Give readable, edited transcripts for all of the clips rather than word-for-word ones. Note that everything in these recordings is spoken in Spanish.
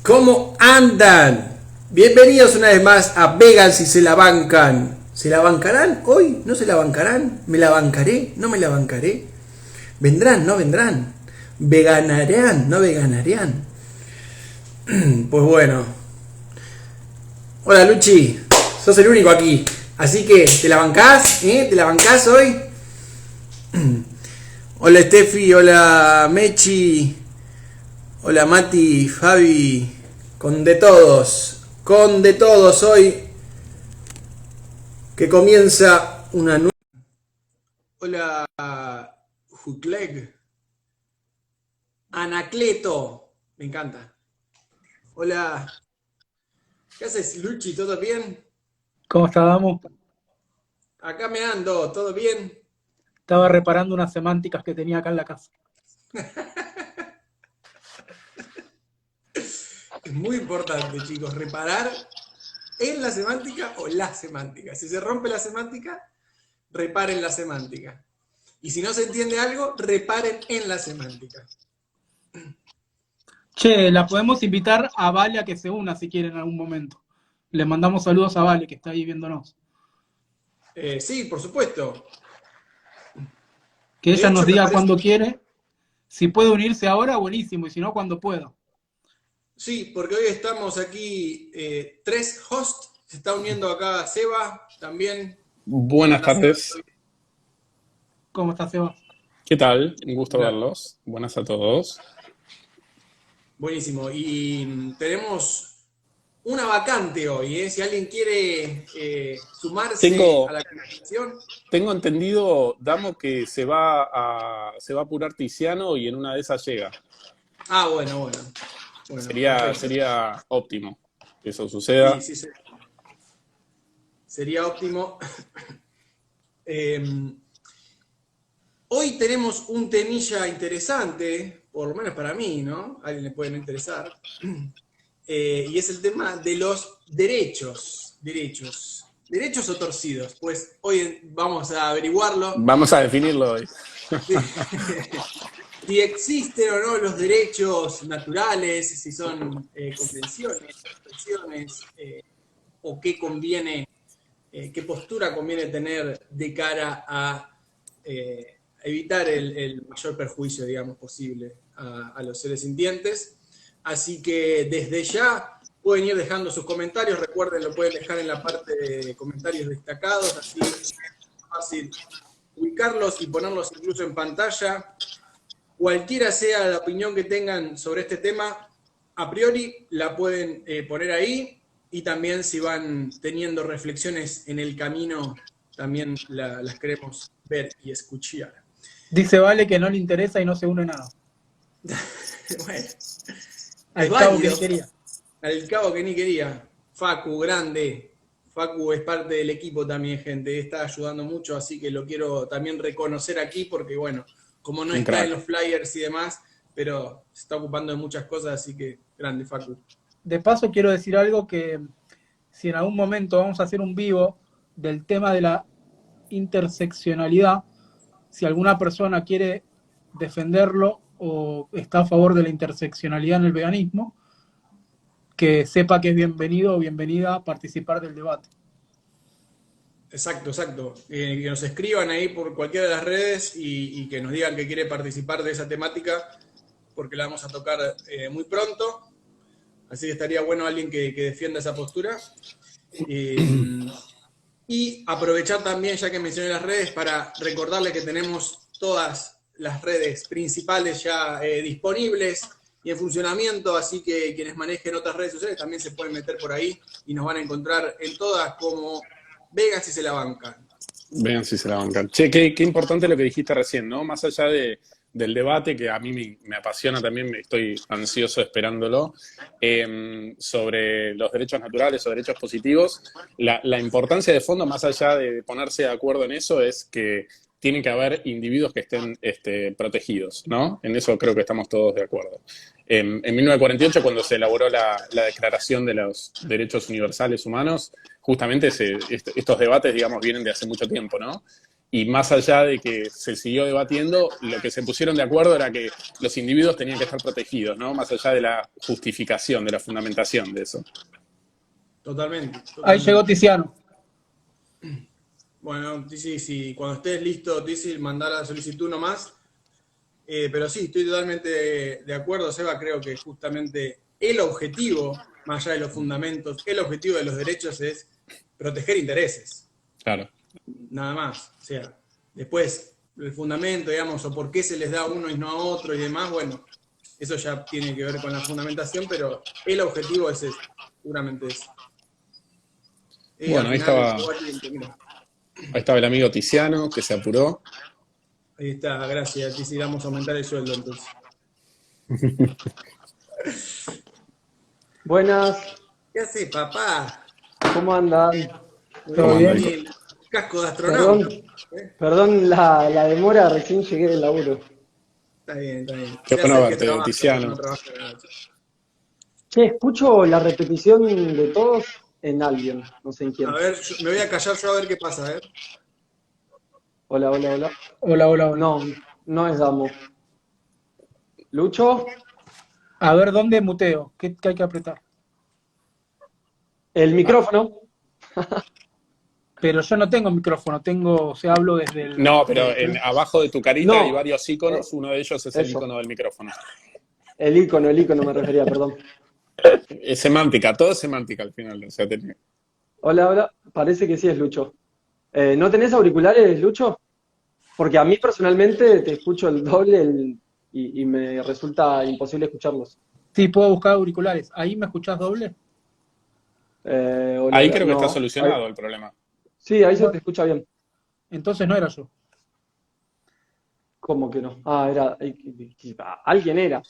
¿Cómo andan? Bienvenidos una vez más a Vegan si se la bancan. ¿Se la bancarán hoy? ¿No se la bancarán? ¿Me la bancaré? ¿No me la bancaré? ¿Vendrán? ¿No vendrán? ¿Veganarán? ¿No veganarán? Pues bueno. Hola Luchi, sos el único aquí. Así que, ¿te la bancás? ¿Te la bancás hoy? Hola Steffi, hola Mechi, hola Mati, Fabi, con de todos hoy, que comienza una nueva... Hola Jutleg, Anacleto, me encanta. Hola, ¿qué haces Luchi? ¿Todo bien? ¿Cómo estábamos? Acá me ando, ¿todo bien? Estaba reparando unas semánticas que tenía acá en la casa. Es muy importante, chicos, reparar en la semántica o la semántica. Si se rompe la semántica, reparen la semántica. Y si no se entiende algo, reparen en la semántica. Che, la podemos invitar a Vale a que se una si quiere en algún momento. Le mandamos saludos a Vale, que está ahí viéndonos. Sí, por supuesto. Que De ella nos hecho, me diga parece... cuando quiere. Si puede unirse ahora, buenísimo. Y si no, cuando pueda. Sí, porque hoy estamos aquí tres hosts. Se está uniendo acá Seba también. ¿Cómo Buenas andás, Seba? tardes. ¿Cómo está, Seba? ¿Qué tal? Un gusto Hola. verlos. Buenas a todos. Buenísimo. Y tenemos una vacante hoy, ¿eh? Si alguien quiere sumarse a Tengo, la conversación. tengo entendido, Damo, que se va a apurar Tiziano y en una de esas llega. Ah, bueno, bueno. Bueno, Sería, perfecto. sería óptimo que eso Sí, suceda. sí, sí. Sería óptimo. Eh, Hoy tenemos un temilla interesante, por lo menos para mí, ¿no? A alguien le puede no interesar. Y es el tema de los derechos. Derechos. ¿Derechos o torcidos? Pues hoy vamos a averiguarlo. Vamos a definirlo hoy. Si, si existen o no los derechos naturales, si son convenciones, expresiones, o qué conviene, qué postura conviene tener de cara a evitar el mayor perjuicio, digamos, posible a los seres sintientes. Así que desde ya pueden ir dejando sus comentarios. Recuerden, lo pueden dejar en la parte de comentarios destacados, así es fácil ubicarlos y ponerlos incluso en pantalla. Cualquiera sea la opinión que tengan sobre este tema, a priori la pueden poner ahí, y también si van teniendo reflexiones en el camino, también las queremos ver y escuchar. Dice Vale que no le interesa y no se une nada. Bueno, es Al cabo que válido. ni quería. Al cabo que ni quería. Facu, grande. Facu es parte del equipo también, gente. Está ayudando mucho, así que lo quiero también reconocer aquí porque, bueno, como no Un está en crack. los flyers y demás, pero se está ocupando de muchas cosas, así que grande, Facu. De paso, quiero decir algo que si en algún momento vamos a hacer un vivo del tema de la interseccionalidad, si alguna persona quiere defenderlo o está a favor de la interseccionalidad en el veganismo, que sepa que es bienvenido o bienvenida a participar del debate. Exacto, exacto. Que nos escriban ahí por cualquiera de las redes y que nos digan que quiere participar de esa temática, porque la vamos a tocar muy pronto. Así que estaría bueno alguien que defienda esa postura. Y aprovechar también, ya que mencioné las redes, para recordarles que tenemos todas las redes principales ya disponibles y en funcionamiento, así que quienes manejen otras redes sociales también se pueden meter por ahí y nos van a encontrar en todas como Vegas si se la bancan. Vean si se la bancan. Che, qué importante lo que dijiste recién, ¿no? Más allá del debate, que a mí me apasiona también, estoy ansioso esperándolo, sobre los derechos naturales o derechos positivos, la importancia de fondo, más allá de ponerse de acuerdo en eso, es que tiene que haber individuos que estén protegidos, ¿no? En eso creo que estamos todos de acuerdo. En 1948, cuando se elaboró la Declaración de los Derechos Universales Humanos, justamente estos debates, digamos, vienen de hace mucho tiempo, ¿no? y más allá de que se siguió debatiendo, lo que se pusieron de acuerdo era que los individuos tenían que estar protegidos, ¿no? Más allá de la justificación, de la fundamentación de eso. Totalmente. Ahí llegó Tiziano. Bueno, Tizi, si cuando estés listo, Tizi, mandar la solicitud nomás. Pero sí, estoy totalmente de acuerdo, Seba. Creo que justamente el objetivo, más allá de los fundamentos, el objetivo de los derechos es proteger intereses. Claro. Nada más. O sea, después, el fundamento, digamos, o por qué se les da a uno y no a otro y demás, bueno, eso ya tiene que ver con la fundamentación, pero el objetivo es ese, seguramente es. Bueno, ahí estaba el amigo Tiziano, que se apuró. Ahí está, gracias. Tizi, vamos a aumentar el sueldo entonces. Buenas, ¿Qué haces, papá? ¿cómo andan? ¿Todo bien? Casco de astronauta. Perdón la demora, recién llegué del laburo. Está bien, está bien. Qué Se bueno hace que verte, trabaja, Tiziano. no trabaja de noche. Che, escucho la repetición de todos en alguien, no sé en quién. A ver, me voy a callar yo a ver qué pasa, a ver. Hola, hola, hola. Hola, hola, hola. No, no es Damo. ¿Lucho? A ver, ¿dónde muteo? ¿Qué hay que apretar? El micrófono. Pero yo no tengo micrófono, o sea, hablo desde el... No, pero abajo de tu carita No. hay varios iconos, uno de ellos es el Eso. icono del micrófono. El icono me refería, perdón. Es semántica, todo es semántica al final. O sea, Hola, hola. Parece que sí es Lucho. ¿No tenés auriculares, Lucho? Porque a mí personalmente te escucho el doble y me resulta imposible escucharlos. Sí, puedo buscar auriculares. ¿Ahí me escuchás doble? Hola, ahí hola. creo que No, está solucionado ahí- el problema. Sí, ahí se te escucha bien. Entonces no era yo. ¿Cómo que no? Ah, alguien era.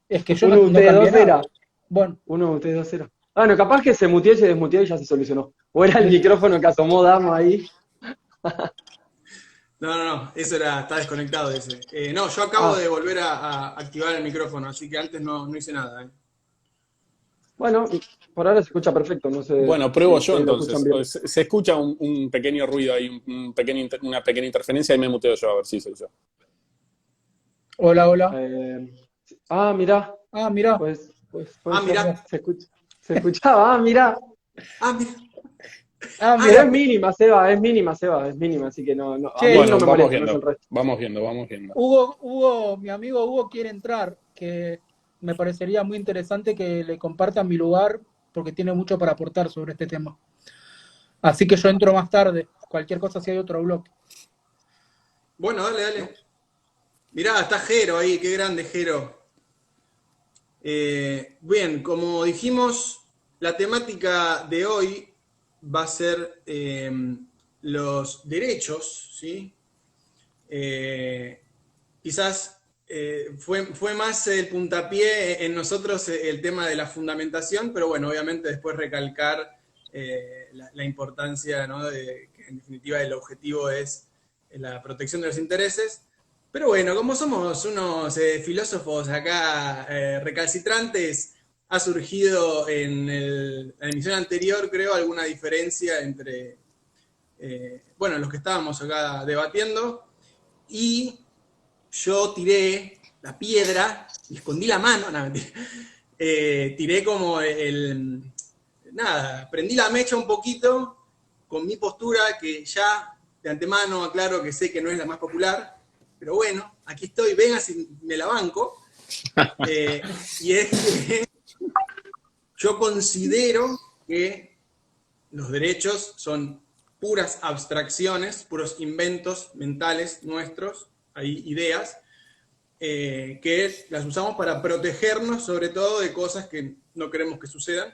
Es que yo Uno de no ustedes cambié dos era. nada. Bueno, Uno de ustedes dos era. Ah, no, capaz que se muteó y se desmuteó y ya se solucionó. O era el micrófono que asomó Dama ahí. No, eso está desconectado ese. No, yo acabo Ah. de volver a activar el micrófono, así que antes no hice nada. Bueno, por ahora se escucha perfecto, no sé. Bueno, pruebo si yo ustedes lo entonces. escuchan bien. Se escucha un pequeño ruido ahí, una pequeña interferencia y me muteo yo, a ver si soy yo. hola, hola. Mirá, Ah, mirá. pues Ah, mirá. se escuchaba, mirá. Ah, mira. Ah, Pero mirá. es mínima, Seba, es mínima, así que no, a Che, mí Bueno, no me vamos molesta, no es el viendo, resto. vamos viendo. Hugo, mi amigo Hugo quiere entrar, que me parecería muy interesante que le compartan mi lugar, porque tiene mucho para aportar sobre este tema. Así que yo entro más tarde. Cualquier cosa si hay otro blog. Bueno, dale. Mirá, está Jero ahí, qué grande Jero. Bien, como dijimos, la temática de hoy va a ser los derechos, ¿sí? Quizás fue más el puntapié en nosotros el tema de la fundamentación, pero bueno, obviamente después recalcar la importancia, ¿no? Que en definitiva el objetivo es la protección de los intereses. Pero bueno, como somos unos filósofos acá recalcitrantes, ha surgido en la emisión anterior, creo, alguna diferencia entre, los que estábamos acá debatiendo, y yo tiré la piedra y escondí la mano, no, mentira. Tiré como prendí la mecha un poquito con mi postura, que ya de antemano aclaro que sé que no es la más popular, pero bueno, aquí estoy, venga si me la banco. Y es que yo considero que los derechos son puras abstracciones, puros inventos mentales nuestros, hay ideas, que las usamos para protegernos sobre todo de cosas que no queremos que sucedan.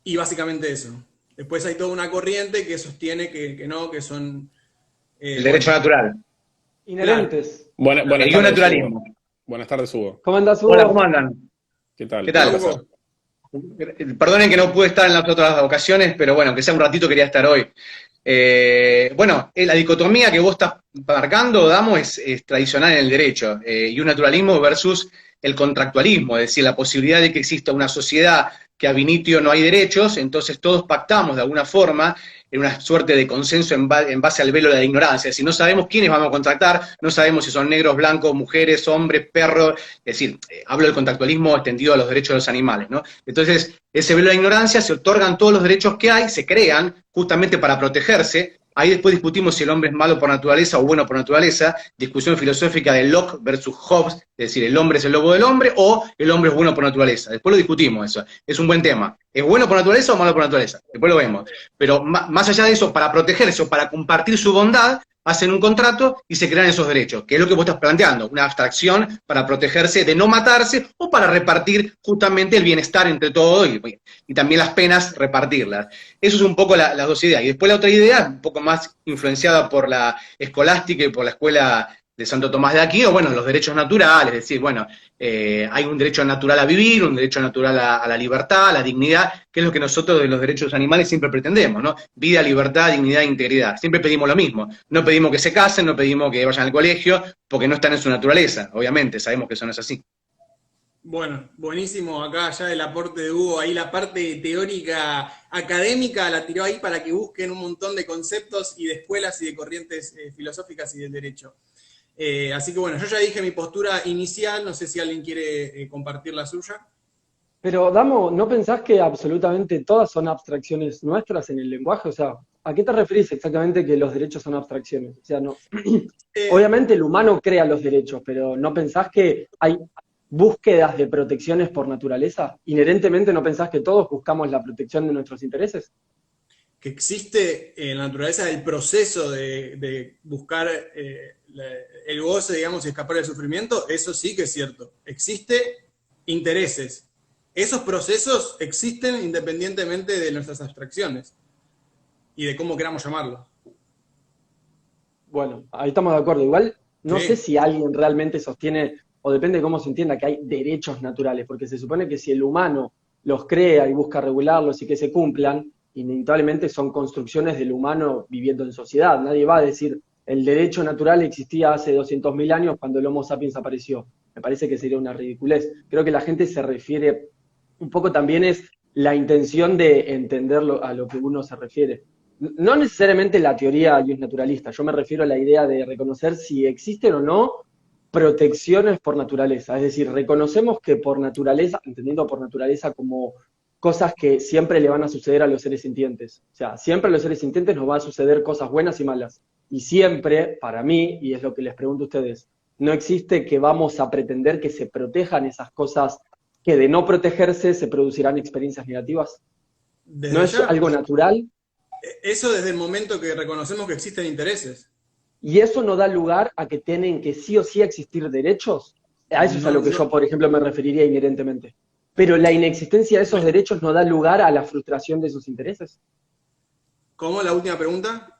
Y básicamente eso. Después hay toda una corriente que sostiene que no, que son... El derecho natural. Inherentes. Buenas El tardes, naturalismo. Hugo. Buenas tardes, Hugo. ¿Cómo andas, Hugo? Hola, ¿cómo andan? ¿Qué tal? ¿Qué tal, Un placer. Perdonen que no pude estar en las otras ocasiones, pero bueno, que sea un ratito quería estar hoy. La dicotomía que vos estás marcando, Damo, es tradicional en el derecho, y un naturalismo versus el contractualismo, es decir, la posibilidad de que exista una sociedad que ab initio no hay derechos, entonces todos pactamos de alguna forma en una suerte de consenso en base al velo de la ignorancia. Es decir, no sabemos quiénes vamos a contratar, no sabemos si son negros, blancos, mujeres, hombres, perros. Es decir, hablo del contractualismo extendido a los derechos de los animales, ¿no? Entonces, ese velo de la ignorancia, se otorgan todos los derechos que hay, se crean justamente para protegerse. Ahí después discutimos si el hombre es malo por naturaleza o bueno por naturaleza, discusión filosófica de Locke versus Hobbes, es decir, el hombre es el lobo del hombre o el hombre es bueno por naturaleza. Después lo discutimos eso, es un buen tema. ¿Es bueno por naturaleza o malo por naturaleza? Después lo vemos. Pero más allá de eso, para protegerse o para compartir su bondad, hacen un contrato y se crean esos derechos, que es lo que vos estás planteando, una abstracción para protegerse de no matarse o para repartir justamente el bienestar entre todos y también las penas repartirlas. Eso es un poco las dos ideas. Y después la otra idea, un poco más influenciada por la escolástica y por la escuela de Santo Tomás de Aquino, bueno, los derechos naturales, es decir, bueno, hay un derecho natural a vivir, un derecho natural a la libertad, a la dignidad, que es lo que nosotros de los derechos animales siempre pretendemos, ¿no? Vida, libertad, dignidad e integridad. Siempre pedimos lo mismo. No pedimos que se casen, no pedimos que vayan al colegio, porque no están en su naturaleza, obviamente, sabemos que eso no es así. Bueno, buenísimo acá ya el aporte de Hugo, ahí la parte teórica académica la tiró ahí para que busquen un montón de conceptos y de escuelas y de corrientes filosóficas y del derecho. Así que bueno, yo ya dije mi postura inicial, no sé si alguien quiere compartir la suya. Pero, Damo, ¿no pensás que absolutamente todas son abstracciones nuestras en el lenguaje? O sea, ¿a qué te referís exactamente que los derechos son abstracciones? O sea, no. Obviamente el humano crea los derechos, pero ¿no pensás que hay búsquedas de protecciones por naturaleza? ¿Inherentemente no pensás que todos buscamos la protección de nuestros intereses? Que existe en la naturaleza el proceso de buscar el goce, digamos, y escapar del sufrimiento, eso sí que es cierto. Existe intereses. Esos procesos existen independientemente de nuestras abstracciones y de cómo queramos llamarlo. Bueno, ahí estamos de acuerdo. Igual no Sí. sé si alguien realmente sostiene, o depende de cómo se entienda, que hay derechos naturales, porque se supone que si el humano los crea y busca regularlos y que se cumplan, inevitablemente son construcciones del humano viviendo en sociedad. Nadie va a decir, el derecho natural existía hace 200.000 años cuando el Homo sapiens apareció. Me parece que sería una ridiculez. Creo que la gente se refiere, un poco también es la intención de entenderlo a lo que uno se refiere. No necesariamente la teoría naturalista, yo me refiero a la idea de reconocer si existen o no protecciones por naturaleza. Es decir, reconocemos que por naturaleza, entendiendo por naturaleza como cosas que siempre le van a suceder a los seres sintientes. O sea, siempre a los seres sintientes nos van a suceder cosas buenas y malas. Y siempre, para mí, y es lo que les pregunto a ustedes, no existe que vamos a pretender que se protejan esas cosas que de no protegerse se producirán experiencias negativas. Desde ¿No es ya, algo natural? eso desde el momento que reconocemos que existen intereses. ¿Y eso no da lugar a que tienen que sí o sí existir derechos? A eso es a lo que yo, por ejemplo, me referiría inherentemente. Pero la inexistencia de esos derechos no da lugar a la frustración de sus intereses. ¿Cómo? La última pregunta.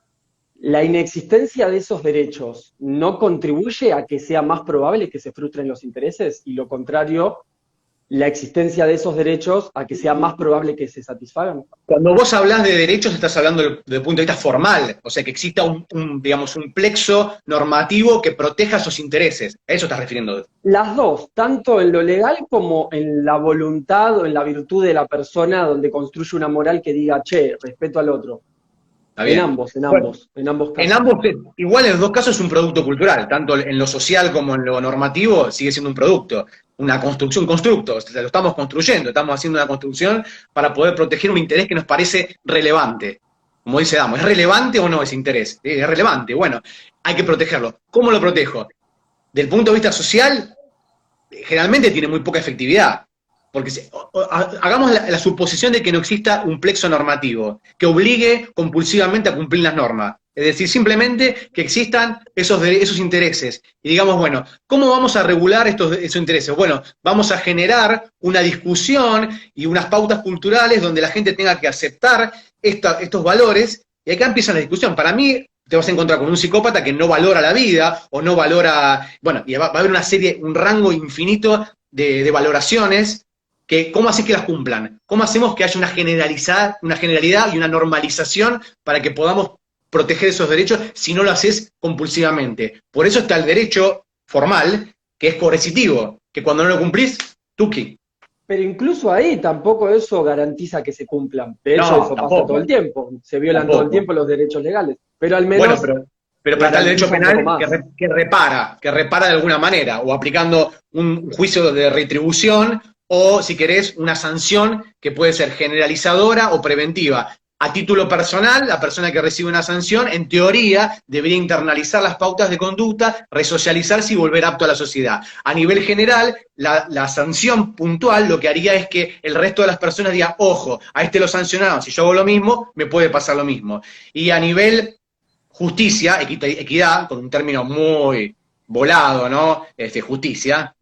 ¿La inexistencia de esos derechos no contribuye a que sea más probable que se frustren los intereses? Y lo contrario, la existencia de esos derechos a que sea más probable que se satisfagan. Cuando vos hablás de derechos, estás hablando desde el punto de vista formal, o sea, que exista digamos, un plexo normativo que proteja esos intereses. A eso estás refiriendo. Las dos, tanto en lo legal como en la voluntad o en la virtud de la persona donde construye una moral que diga, che, respeto al otro. ¿Está bien? En ambos casos. En ambos, igual en los dos casos es un producto cultural, tanto en lo social como en lo normativo sigue siendo un producto, una construcción, un constructo, o sea, lo estamos construyendo, estamos haciendo una construcción para poder proteger un interés que nos parece relevante. Como dice Damo, ¿es relevante o no ese interés? Es relevante, bueno, hay que protegerlo. ¿Cómo lo protejo? Del punto de vista social, generalmente tiene muy poca efectividad. Porque hagamos la suposición de que no exista un plexo normativo que obligue compulsivamente a cumplir las normas. Es decir, simplemente que existan esos intereses. Y digamos, bueno, ¿cómo vamos a regular esos intereses? Bueno, vamos a generar una discusión y unas pautas culturales donde la gente tenga que aceptar estos valores, y acá empieza la discusión. Para mí, te vas a encontrar con un psicópata que no valora la vida, o no valora, bueno, y va a haber una serie, un rango infinito de valoraciones, que ¿cómo haces que las cumplan? ¿Cómo hacemos que haya una generalidad y una normalización para que podamos proteger esos derechos si no lo haces compulsivamente? Por eso está el derecho formal, que es coercitivo, que cuando no lo cumplís, tuki. Pero incluso ahí tampoco eso garantiza que se cumplan. De hecho, No, eso pasa tampoco. todo el tiempo. Se violan todo el Tampoco. tiempo los derechos legales. Pero al Bueno, menos pero está el derecho garantiza un penal poco más. que repara de alguna manera, o aplicando un juicio de retribución, o si querés, una sanción que puede ser generalizadora o preventiva. A título personal, la persona que recibe una sanción, en teoría, debería internalizar las pautas de conducta, resocializarse y volver apto a la sociedad. A nivel general, la sanción puntual lo que haría es que el resto de las personas digan, ojo, a este lo sancionaron, si yo hago lo mismo, me puede pasar lo mismo. Y a nivel justicia, equidad, con un término muy volado, ¿no? Justicia,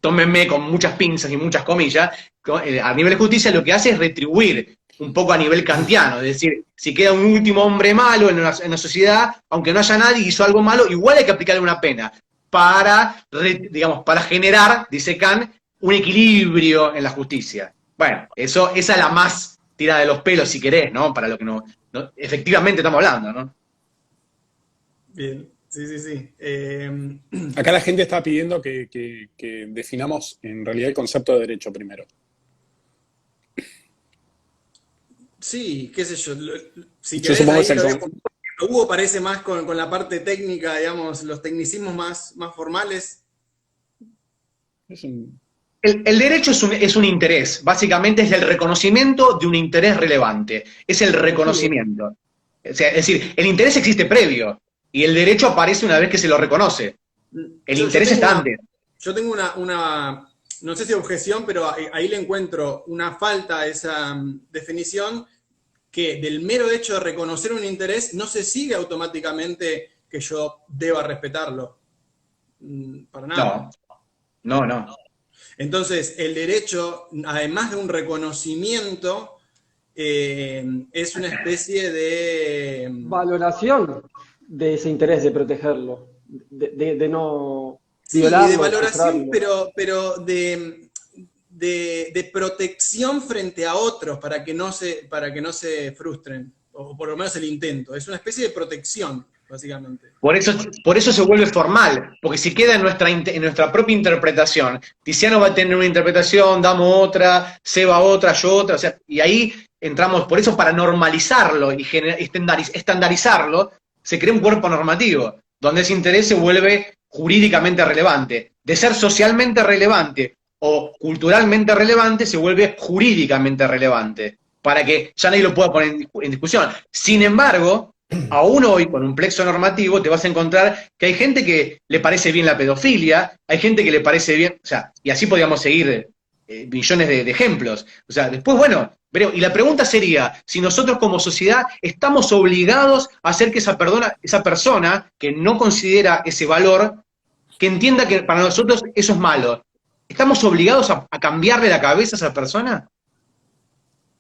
tómenme con muchas pinzas y muchas comillas, a nivel de justicia lo que hace es retribuir un poco a nivel kantiano, es decir, si queda un último hombre malo en la sociedad, aunque no haya nadie que hizo algo malo, igual hay que aplicarle una pena para, digamos, para generar, dice Kant, un equilibrio en la justicia. Bueno, esa es la más tirada de los pelos, si querés, ¿no? Para lo que no efectivamente estamos hablando, ¿no? Bien, sí, sí, sí. Acá la gente está pidiendo que definamos en realidad el concepto de derecho primero. Sí, qué sé yo. Si Yo querés, supongo ahí que es lo el... dejo. Hugo parece más con la parte técnica, digamos, los tecnicismos más formales. Es un... El derecho es un interés, básicamente es el reconocimiento de un interés relevante, es el reconocimiento. O sea, es decir, el interés existe previo y el derecho aparece una vez que se lo reconoce. El interés está antes. Yo tengo no sé si objeción, pero ahí le encuentro una falta a esa definición, que del mero hecho de reconocer un interés no se sigue automáticamente que yo deba respetarlo. Para nada. No. Entonces, el derecho, además de un reconocimiento, es una especie de... Valoración de ese interés de protegerlo, de no Sí, y violarlo, de valoración, frustrarlo. pero de protección frente a otros para que no se frustren, o por lo menos el intento. Es una especie de protección, básicamente. Por eso se vuelve formal, porque si queda en nuestra propia interpretación, Tiziano va a tener una interpretación, Damo otra, Seba otra, yo otra, o sea, y ahí entramos, por eso para normalizarlo y estandarizarlo, se crea un cuerpo normativo, donde ese interés se vuelve jurídicamente relevante. De ser socialmente relevante o culturalmente relevante, se vuelve jurídicamente relevante, para que ya nadie lo pueda poner en discusión. Sin embargo, aún hoy, con un plexo normativo, te vas a encontrar que hay gente que le parece bien la pedofilia, hay gente que le parece bien, o sea, y así podríamos seguir millones de ejemplos. O sea, después, bueno, y la pregunta sería, si nosotros como sociedad estamos obligados a hacer que esa persona que no considera ese valor, que entienda que para nosotros eso es malo, ¿estamos obligados a cambiarle la cabeza a esa persona?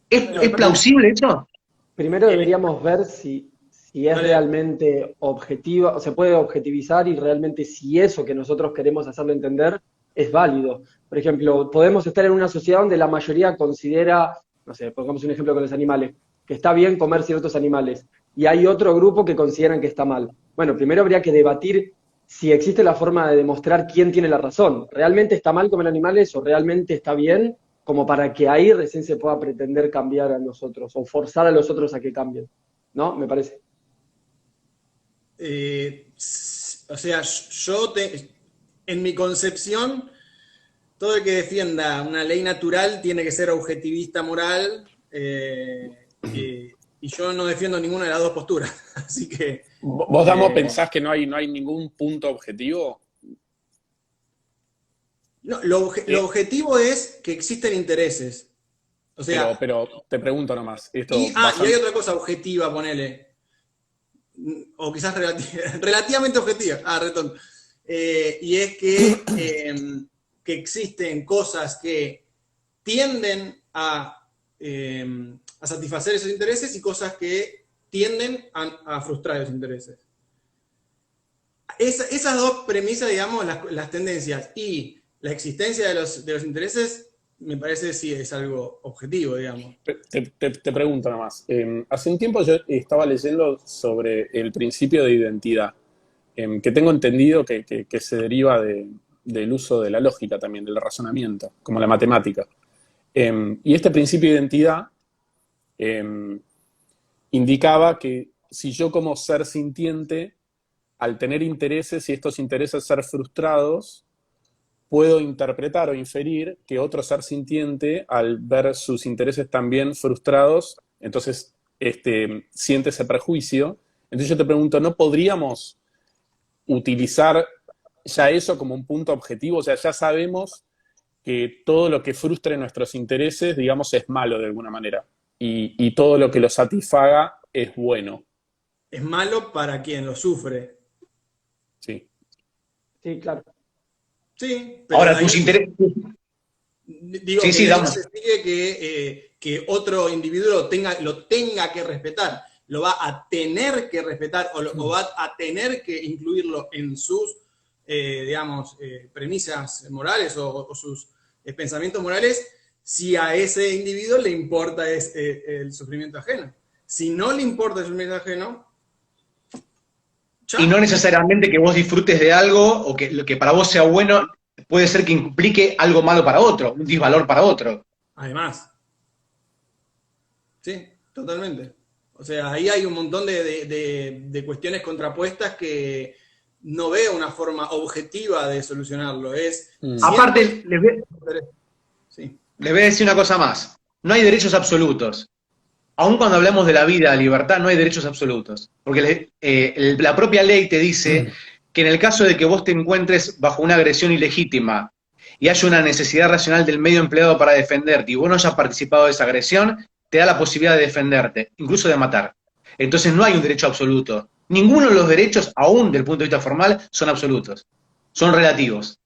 ¿Es plausible eso? Primero deberíamos ver si es realmente objetiva, o se puede objetivizar y realmente si eso que nosotros queremos hacerlo entender es válido. Por ejemplo, podemos estar en una sociedad donde la mayoría considera, no sé, pongamos un ejemplo con los animales, que está bien comer ciertos animales, y hay otro grupo que consideran que está mal. Bueno, primero habría que debatir si existe la forma de demostrar quién tiene la razón. ¿Realmente está mal comer animales o realmente está bien? Como para que ahí recién se pueda pretender cambiar a nosotros o forzar a los otros a que cambien. ¿No? Me parece. O sea, en mi concepción, todo el que defienda una ley natural tiene que ser objetivista moral, y yo no defiendo ninguna de las dos posturas. Así que... ¿Vos, Damo, pensás que no hay ningún punto objetivo? No, lo objetivo es que existen intereses. O sea, pero te pregunto nomás. Esto y hay otra cosa objetiva, ponele. O quizás relativamente objetiva. Retón. Y es que existen cosas que tienden a satisfacer esos intereses y cosas que tienden a frustrar esos intereses. Esas dos premisas, digamos, las tendencias y la existencia de los intereses, me parece sí es algo objetivo, digamos. Te pregunto nomás. Hace un tiempo yo estaba leyendo sobre el principio de identidad, que tengo entendido que se deriva del uso de la lógica también, del razonamiento, como la matemática. Y este principio de identidad indicaba que si yo como ser sintiente, al tener intereses y estos intereses ser frustrados, puedo interpretar o inferir que otro ser sintiente, al ver sus intereses también frustrados, entonces siente ese prejuicio. Entonces yo te pregunto, ¿no podríamos utilizar ya eso como un punto objetivo? O sea, ya sabemos que todo lo que frustre nuestros intereses, digamos, es malo de alguna manera. Y todo lo que lo satisfaga es bueno. Es malo para quien lo sufre. Sí. Sí, claro. Sí, pero Ahora, ahí tus intereses... digo Sí, que sí, de eso damos. se sigue que otro individuo lo tenga que respetar, lo va a tener que respetar o va a tener que incluirlo en sus, digamos, premisas morales o sus pensamientos morales, si a ese individuo le importa el sufrimiento ajeno. Si no le importa el sufrimiento ajeno, Y no necesariamente que vos disfrutes de algo o que lo que para vos sea bueno puede ser que implique algo malo para otro, un disvalor para otro. además. Sí, totalmente. O sea, ahí hay un montón de cuestiones contrapuestas que no veo una forma objetiva de solucionarlo. Es Aparte, sí. les voy a decir una cosa más. No hay derechos absolutos. Aun cuando hablamos de la vida, libertad, no hay derechos absolutos. Porque la propia ley te dice que en el caso de que vos te encuentres bajo una agresión ilegítima y haya una necesidad racional del medio empleado para defenderte y vos no hayas participado de esa agresión, te da la posibilidad de defenderte, incluso de matar. Entonces no hay un derecho absoluto. Ninguno de los derechos, aún del punto de vista formal, son absolutos. Son relativos.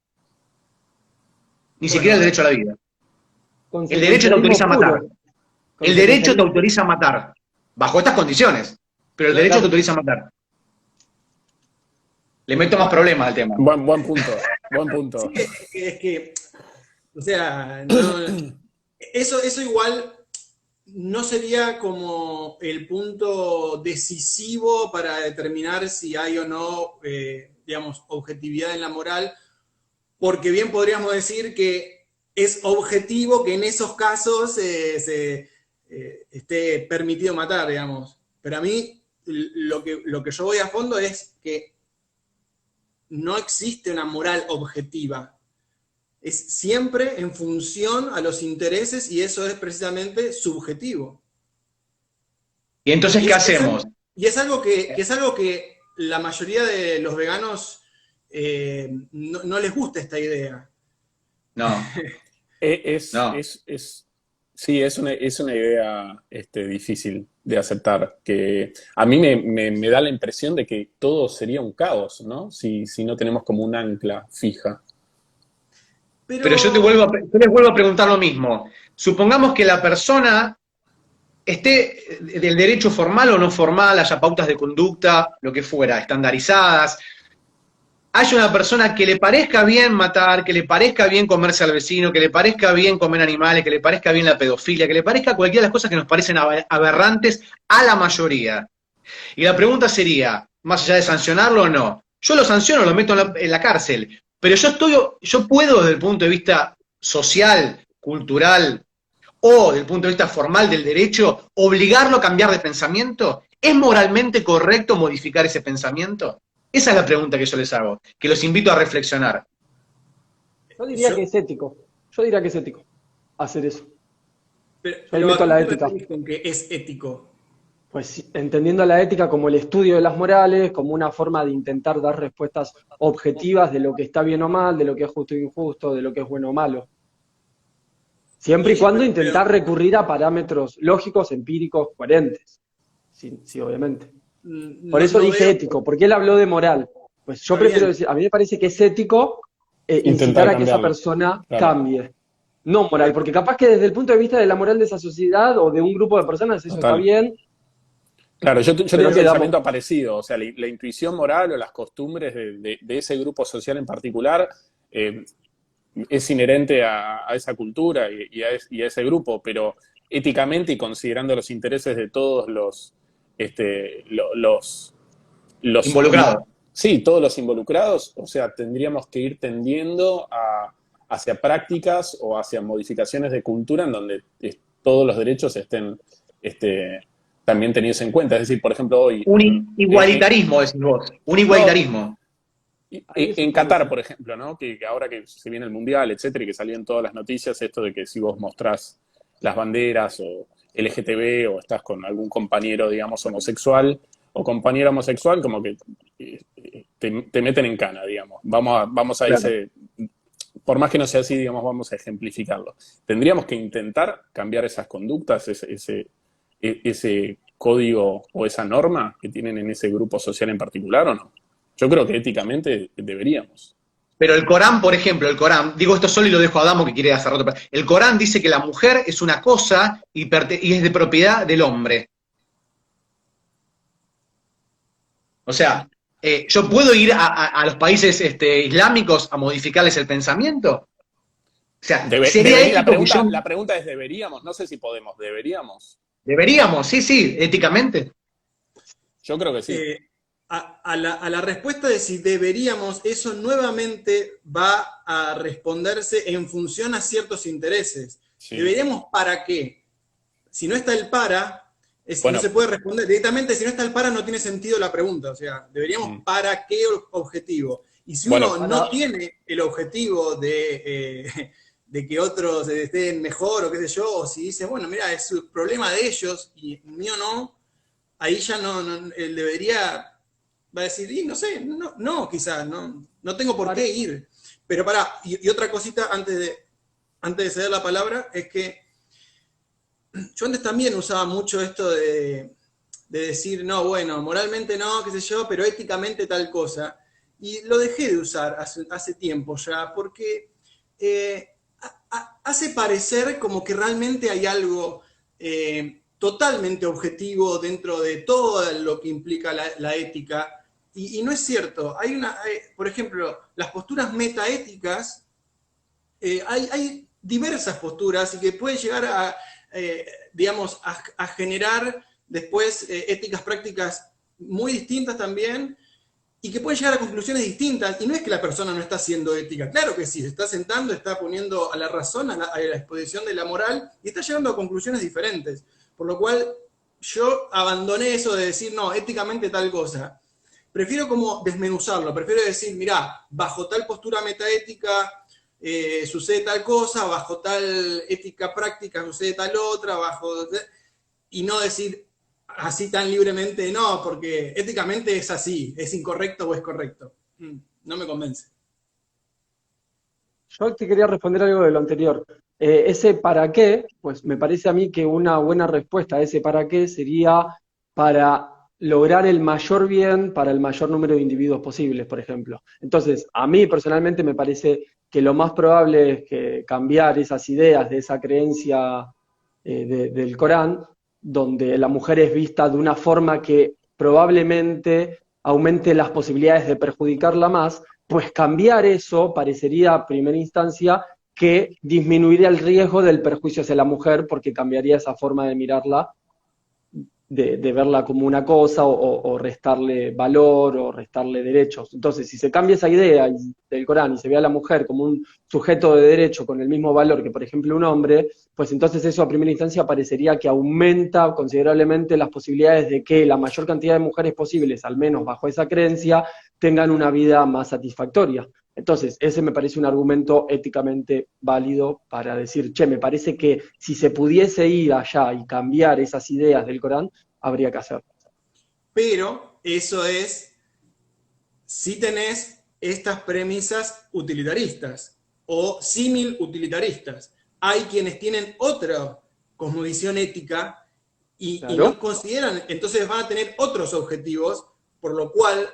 Ni siquiera el derecho a la vida. El derecho te autoriza a matar. El derecho te autoriza a matar. Bajo estas condiciones. Pero el derecho te autoriza a matar. Le meto más problemas al tema. Buen punto. Buen punto. Sí, es que, o sea, no, eso igual no sería como el punto decisivo para determinar si hay o no, digamos, objetividad en la moral, porque bien podríamos decir que es objetivo que en esos casos esté permitido matar, digamos. Pero a mí lo que yo voy a fondo es que no existe una moral objetiva. Es siempre en función a los intereses y eso es precisamente subjetivo. ¿Y entonces qué hacemos? Y es algo que la mayoría de los veganos no les gusta esta idea. No. Sí, es una idea difícil de aceptar, que a mí me da la impresión de que todo sería un caos, ¿no? Si no tenemos como un ancla fija. Pero yo les vuelvo a preguntar lo mismo. Supongamos que la persona esté del derecho formal o no formal, haya pautas de conducta, lo que fuera, estandarizadas. Hay una persona que le parezca bien matar, que le parezca bien comerse al vecino, que le parezca bien comer animales, que le parezca bien la pedofilia, que le parezca cualquiera de las cosas que nos parecen aberrantes a la mayoría. Y la pregunta sería, más allá de sancionarlo o no, yo lo sanciono, lo meto en la cárcel, pero yo puedo desde el punto de vista social, cultural o desde el punto de vista formal del derecho, obligarlo a cambiar de pensamiento. ¿Es moralmente correcto modificar ese pensamiento? Esa es la pregunta que yo les hago, que los invito a reflexionar. Yo diría que es ético. Yo diría que es ético hacer eso. Pero meto la ética. Con que es ético. Pues entendiendo la ética como el estudio de las morales, como una forma de intentar dar respuestas objetivas de lo que está bien o mal, de lo que es justo o injusto, de lo que es bueno o malo. Siempre y cuando intentar recurrir a parámetros lógicos, empíricos, coherentes. Sí, obviamente. Por eso dije ético, porque él habló de moral. Pues yo prefiero decir, a mí me parece que es ético incitar a que esa persona cambie. No moral, porque capaz que desde el punto de vista de la moral de esa sociedad o de un grupo de personas eso está bien. Claro, yo tengo un pensamiento parecido, o sea, la intuición moral o las costumbres de ese grupo social en particular es inherente a esa cultura y a ese grupo, pero éticamente y considerando los intereses de todos los involucrados. Sí, todos los involucrados, o sea, tendríamos que ir tendiendo a hacia prácticas o hacia modificaciones de cultura en donde todos los derechos estén también tenidos en cuenta. Es decir, por ejemplo, hoy... Un igualitarismo, decís vos. Un igualitarismo. En Qatar, por ejemplo, ¿no? Que ahora que se viene el Mundial, etcétera, y que salían todas las noticias, esto de que si vos mostrás las banderas o LGTB o estás con algún compañero, digamos, homosexual o compañera homosexual, como que te meten en cana, digamos. Vamos a irse, por más que no sea así, digamos, vamos a ejemplificarlo. Tendríamos que intentar cambiar esas conductas, ese código o esa norma que tienen en ese grupo social en particular, ¿o no? Yo creo que éticamente deberíamos. Pero el Corán, por ejemplo, el Corán, digo esto solo y lo dejo a Adamo que quiere hacer rato. El Corán dice que la mujer es una cosa y es de propiedad del hombre. O sea, ¿yo puedo ir a los países islámicos a modificarles el pensamiento? O sea, sería ético la pregunta es, ¿deberíamos? No sé si podemos, ¿deberíamos? Deberíamos, sí, éticamente. Yo creo que sí. A la respuesta de si deberíamos, eso nuevamente va a responderse en función a ciertos intereses. Sí. ¿Deberíamos para qué? Si no está el para, no se puede responder directamente. Si no está el para, no tiene sentido la pregunta. O sea, ¿deberíamos para qué objetivo? Y si uno no tiene el objetivo de que otros estén mejor o qué sé yo, o si dice, bueno, mira, es un problema de ellos y mío no, ahí ya no él debería... va a decir, no sé, quizás, no tengo por qué ir. Pero pará, y otra cosita antes de ceder la palabra, es que yo antes también usaba mucho esto de decir, no, bueno, moralmente no, qué sé yo, pero éticamente tal cosa. Y lo dejé de usar hace tiempo ya, porque hace parecer como que realmente hay algo totalmente objetivo dentro de todo lo que implica la ética. Y no es cierto. Por ejemplo, las posturas metaéticas, hay diversas posturas y que pueden llegar a generar después éticas prácticas muy distintas también y que pueden llegar a conclusiones distintas. Y no es que la persona no está haciendo ética. Claro que sí, se está sentando, está poniendo a la razón, a la exposición de la moral y está llegando a conclusiones diferentes. Por lo cual yo abandoné eso de decir, no, éticamente tal cosa. Prefiero como desmenuzarlo, prefiero decir, mirá, bajo tal postura metaética sucede tal cosa, bajo tal ética práctica sucede tal otra, y no decir así tan libremente, no, porque éticamente es así, es incorrecto o es correcto. No me convence. Yo te quería responder algo de lo anterior. Ese para qué, pues me parece a mí que una buena respuesta a ese para qué sería para lograr el mayor bien para el mayor número de individuos posibles, por ejemplo. Entonces, a mí personalmente me parece que lo más probable es que cambiar esas ideas de esa creencia del Corán, donde la mujer es vista de una forma que probablemente aumente las posibilidades de perjudicarla más, pues cambiar eso parecería a primera instancia que disminuiría el riesgo del perjuicio hacia la mujer porque cambiaría esa forma de mirarla, de verla como una cosa o restarle valor o restarle derechos. Entonces, si se cambia esa idea del Corán y se ve a la mujer como un sujeto de derecho con el mismo valor que, por ejemplo, un hombre, pues entonces eso a primera instancia parecería que aumenta considerablemente las posibilidades de que la mayor cantidad de mujeres posibles, al menos bajo esa creencia, tengan una vida más satisfactoria. Entonces, ese me parece un argumento éticamente válido para decir, che, me parece que si se pudiese ir allá y cambiar esas ideas del Corán, habría que hacerlo. Pero eso es, si tenés estas premisas utilitaristas o símil utilitaristas. Hay quienes tienen otra cosmovisión ética y no consideran, entonces van a tener otros objetivos, por lo cual...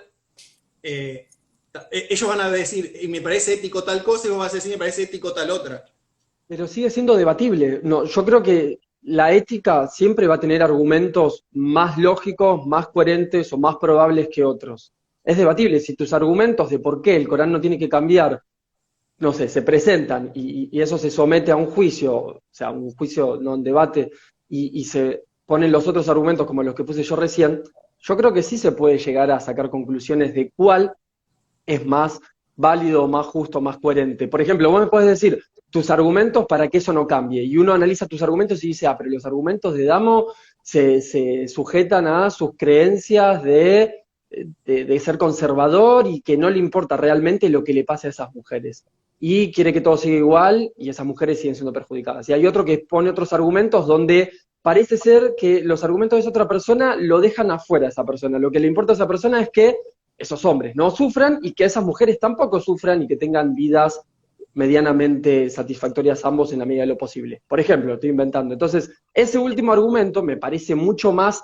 ellos van a decir, me parece ético tal cosa, y vos vas a decir, me parece ético tal otra. Pero sigue siendo debatible. No, yo creo que la ética siempre va a tener argumentos más lógicos, más coherentes o más probables que otros. Es debatible. Si tus argumentos de por qué el Corán no tiene que cambiar, no sé, se presentan y eso se somete a un juicio, o sea, un juicio, no un debate, y se ponen los otros argumentos como los que puse yo recién, yo creo que sí se puede llegar a sacar conclusiones de cuál es más válido, más justo, más coherente. Por ejemplo, vos me podés decir tus argumentos para que eso no cambie, y uno analiza tus argumentos y dice, pero los argumentos de Damo se sujetan a sus creencias de ser conservador y que no le importa realmente lo que le pase a esas mujeres. Y quiere que todo siga igual y esas mujeres siguen siendo perjudicadas. Y hay otro que pone otros argumentos donde parece ser que los argumentos de esa otra persona lo dejan afuera a esa persona. Lo que le importa a esa persona es que esos hombres no sufran y que esas mujeres tampoco sufran y que tengan vidas medianamente satisfactorias ambos en la medida de lo posible. Por ejemplo, estoy inventando. Entonces, ese último argumento me parece mucho más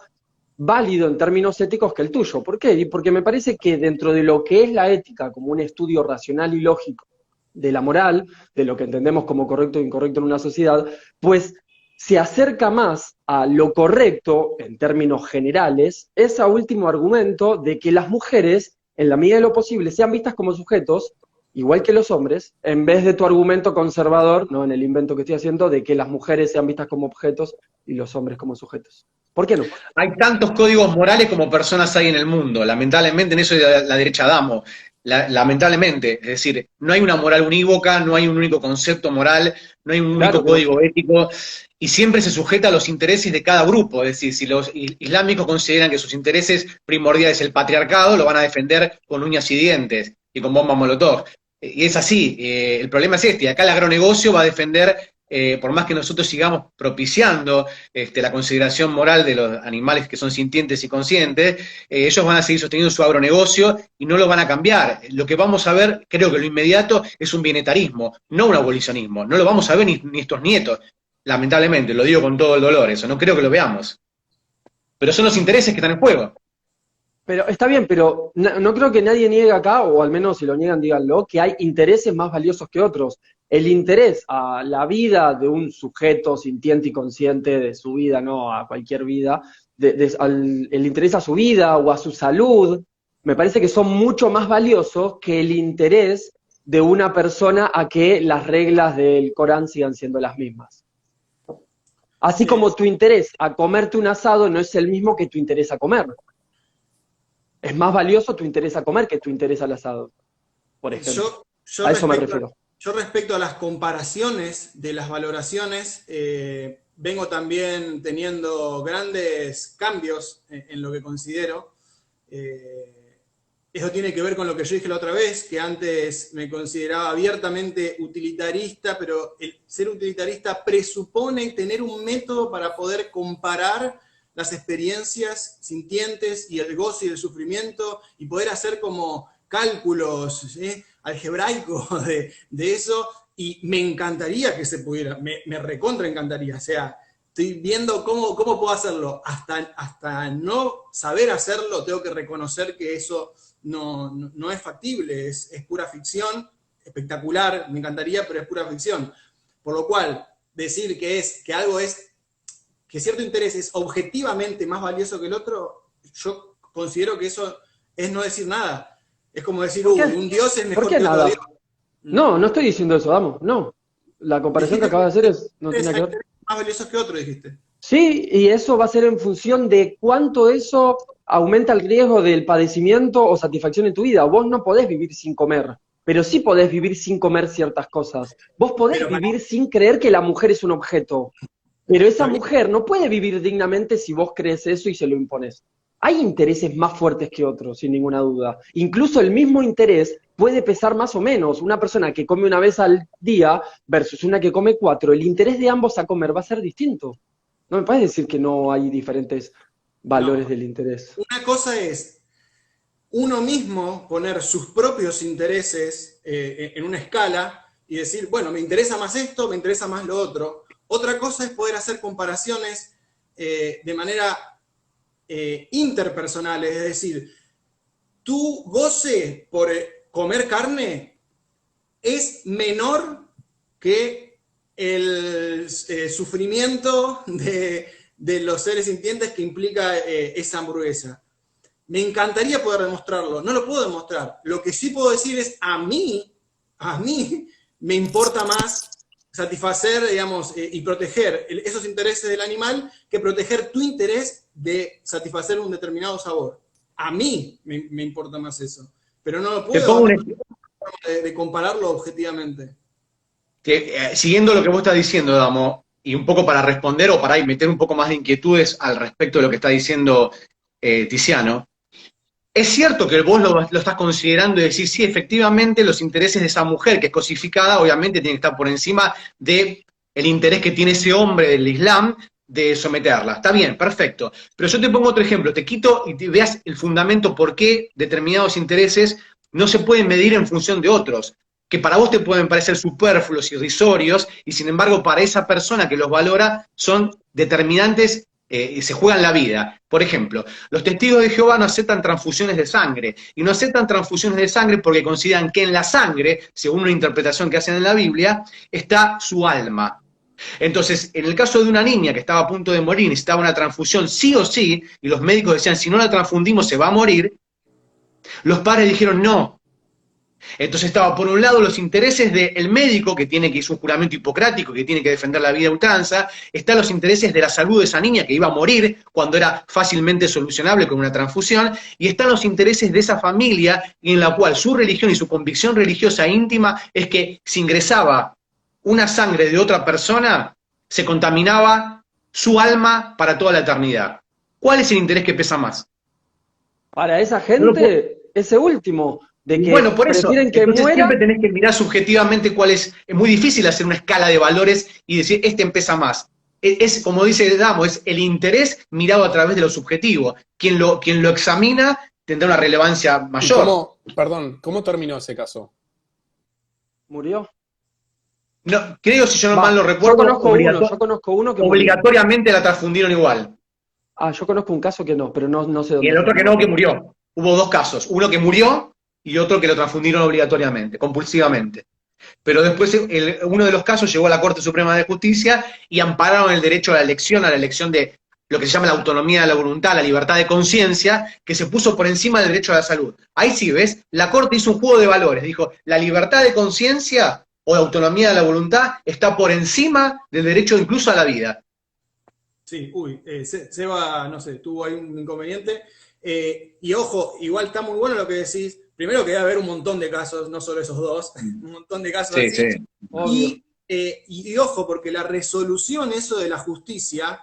válido en términos éticos que el tuyo. ¿Por qué? Porque me parece que dentro de lo que es la ética como un estudio racional y lógico de la moral, de lo que entendemos como correcto e incorrecto en una sociedad, pues se acerca más a lo correcto, en términos generales, ese último argumento de que las mujeres, en la medida de lo posible, sean vistas como sujetos, igual que los hombres, en vez de tu argumento conservador, no en el invento que estoy haciendo, de que las mujeres sean vistas como objetos y los hombres como sujetos. ¿Por qué no? Hay tantos códigos morales como personas hay en el mundo. Lamentablemente, en eso la derecha damos. Lamentablemente, es decir, no hay una moral unívoca, no hay un único concepto moral, no hay un único código ético, y siempre se sujeta a los intereses de cada grupo. Es decir, si los islámicos consideran que sus intereses primordiales es el patriarcado, lo van a defender con uñas y dientes y con bombas molotov. Y es así, el problema es este, acá el agronegocio va a defender, por más que nosotros sigamos propiciando la consideración moral de los animales que son sintientes y conscientes, ellos van a seguir sosteniendo su agronegocio y no lo van a cambiar. Lo que vamos a ver, creo que lo inmediato, es un bienetarismo, no un abolicionismo. No lo vamos a ver ni estos nietos, lamentablemente, lo digo con todo el dolor, eso, no creo que lo veamos. Pero son los intereses que están en juego. Pero está bien, pero no creo que nadie niegue acá, o al menos si lo niegan, díganlo, que hay intereses más valiosos que otros. El interés a la vida de un sujeto sintiente y consciente de su vida, no a cualquier vida, el interés a su vida o a su salud, me parece que son mucho más valiosos que el interés de una persona a que las reglas del Corán sigan siendo las mismas. Así como tu interés a comerte un asado no es el mismo que tu interés a comer. Es más valioso tu interés a comer que tu interés al asado, por ejemplo. A eso me refiero. Yo respecto a las comparaciones de las valoraciones, vengo también teniendo grandes cambios en lo que considero. Eso tiene que ver con lo que yo dije la otra vez, que antes me consideraba abiertamente utilitarista, pero el ser utilitarista presupone tener un método para poder comparar las experiencias sintientes y el gozo y el sufrimiento y poder hacer como cálculos algebraicos de eso, y me encantaría que se pudiera, me recontra encantaría, o sea, estoy viendo cómo puedo hacerlo, hasta no saber hacerlo, tengo que reconocer que eso no es factible, es pura ficción, espectacular, me encantaría, pero es pura ficción, por lo cual, decir que algo es que cierto interés es objetivamente más valioso que el otro, yo considero que eso es no decir nada. Es como decir, un dios es mejor que otro dios. No estoy diciendo eso, vamos, no. La comparación que acabas de hacer no tiene que ver. Más valiosos que otro, dijiste. Sí, y eso va a ser en función de cuánto eso aumenta el riesgo del padecimiento o satisfacción en tu vida. Vos no podés vivir sin comer, pero sí podés vivir sin comer ciertas cosas. Vos podés vivir sin creer que la mujer es un objeto. Pero esa mujer no puede vivir dignamente si vos crees eso y se lo impones. Hay intereses más fuertes que otros, sin ninguna duda. Incluso el mismo interés puede pesar más o menos. Una persona que come una vez al día versus una que come 4, el interés de ambos a comer va a ser distinto. No me puedes decir que no hay diferentes valores del interés. Una cosa es uno mismo poner sus propios intereses en una escala y decir, bueno, me interesa más esto, me interesa más lo otro. Otra cosa es poder hacer comparaciones de manera interpersonales, es decir, tu goce por comer carne es menor que el sufrimiento de los seres sintientes que implica esa hamburguesa. Me encantaría poder demostrarlo, no lo puedo demostrar. Lo que sí puedo decir es, a mí me importa más satisfacer, digamos, y proteger esos intereses del animal que proteger tu interés de satisfacer un determinado sabor. A mí me importa más eso. Pero no lo puedo de compararlo objetivamente. Siguiendo lo que vos estás diciendo, Damo, y un poco para responder o para meter un poco más de inquietudes al respecto de lo que está diciendo Tiziano, es cierto que vos lo estás considerando y decís, sí, efectivamente los intereses de esa mujer que es cosificada, obviamente tienen que estar por encima del interés que tiene ese hombre del Islam de someterla. Está bien, perfecto. Pero yo te pongo otro ejemplo, te quito y te veas el fundamento por qué determinados intereses no se pueden medir en función de otros, que para vos te pueden parecer superfluos y irrisorios, y sin embargo para esa persona que los valora son determinantes y se juegan la vida. Por ejemplo, los testigos de Jehová no aceptan transfusiones de sangre, y no aceptan transfusiones de sangre porque consideran que en la sangre, según una interpretación que hacen en la Biblia, está su alma. Entonces, en el caso de una niña que estaba a punto de morir, necesitaba una transfusión sí o sí, y los médicos decían, si no la transfundimos se va a morir, los padres dijeron no. Entonces estaba por un lado los intereses del médico, que tiene que ir un juramento hipocrático, que tiene que defender la vida a ultranza, están los intereses de la salud de esa niña que iba a morir cuando era fácilmente solucionable con una transfusión, y están los intereses de esa familia en la cual su religión y su convicción religiosa íntima es que si ingresaba una sangre de otra persona, se contaminaba su alma para toda la eternidad. ¿Cuál es el interés que pesa más? Para esa gente, ese último, de que bueno, por eso, prefieren que entonces muera. siempre tenés que mirar subjetivamente cuál es muy difícil hacer una escala de valores y decir, este pesa más. Es como dice Damo, es el interés mirado a través de lo subjetivo. Quien lo examina tendrá una relevancia mayor. ¿Cómo terminó ese caso? ¿Murió? No, creo, si yo no mal lo recuerdo, yo conozco uno que obligatoriamente la transfundieron igual. Yo conozco un caso que no, pero no sé dónde. Y el otro que no, que murió. Hubo dos casos, uno que murió y otro que lo transfundieron obligatoriamente, compulsivamente. Pero después uno de los casos llegó a la Corte Suprema de Justicia y ampararon el derecho a la elección de lo que se llama la autonomía de la voluntad, la libertad de conciencia, que se puso por encima del derecho a la salud. Ahí sí, ¿ves? La Corte hizo un juego de valores, dijo, la libertad de conciencia o de autonomía de la voluntad está por encima del derecho incluso a la vida. Sí, Seba, no sé, tuvo ahí un inconveniente. Y ojo, igual está muy bueno lo que decís. Primero que debe haber un montón de casos, no solo esos dos, un montón de casos Sí, así. sí. Y ojo, porque la resolución, eso de la justicia,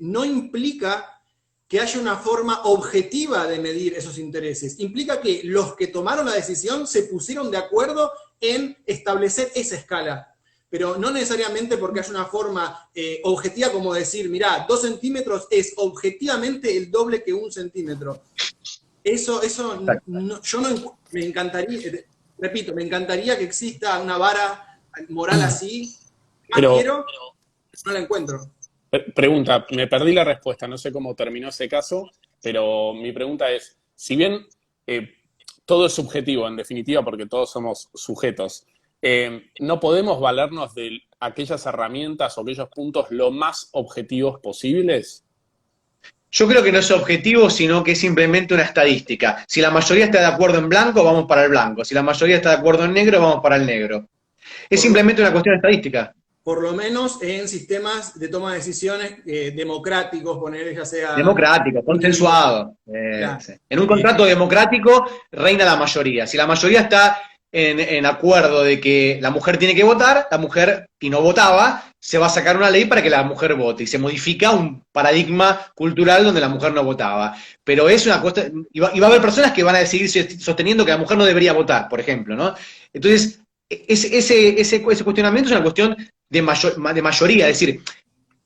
no implica que haya una forma objetiva de medir esos intereses. Implica que los que tomaron la decisión se pusieron de acuerdo en establecer esa escala. Pero no necesariamente porque haya una forma objetiva como decir, mirá, 2 centímetros es objetivamente el doble que 1 centímetro. Eso me encantaría, repito, me encantaría que exista una vara moral así. Pero no la encuentro. Pregunta, me perdí la respuesta, no sé cómo terminó ese caso, pero mi pregunta es, si bien todo es subjetivo en definitiva porque todos somos sujetos, no podemos valernos de aquellas herramientas o aquellos puntos lo más objetivos posibles. Yo creo que no es objetivo, sino que es simplemente una estadística. Si la mayoría está de acuerdo en blanco, vamos para el blanco. Si la mayoría está de acuerdo en negro, vamos para el negro. Es simplemente una cuestión de estadística. Por lo menos en sistemas de toma de decisiones democráticos, poner ya sea... Democrático, consensuado. Claro. En un contrato democrático reina la mayoría. Si la mayoría está en acuerdo de que la mujer tiene que votar, la mujer, y no votaba, se va a sacar una ley para que la mujer vote, y se modifica un paradigma cultural donde la mujer no votaba. Pero es una cuestión, y va a haber personas que van a seguir sosteniendo que la mujer no debería votar, por ejemplo, ¿no? Entonces, ese cuestionamiento es una cuestión de mayoría, es decir,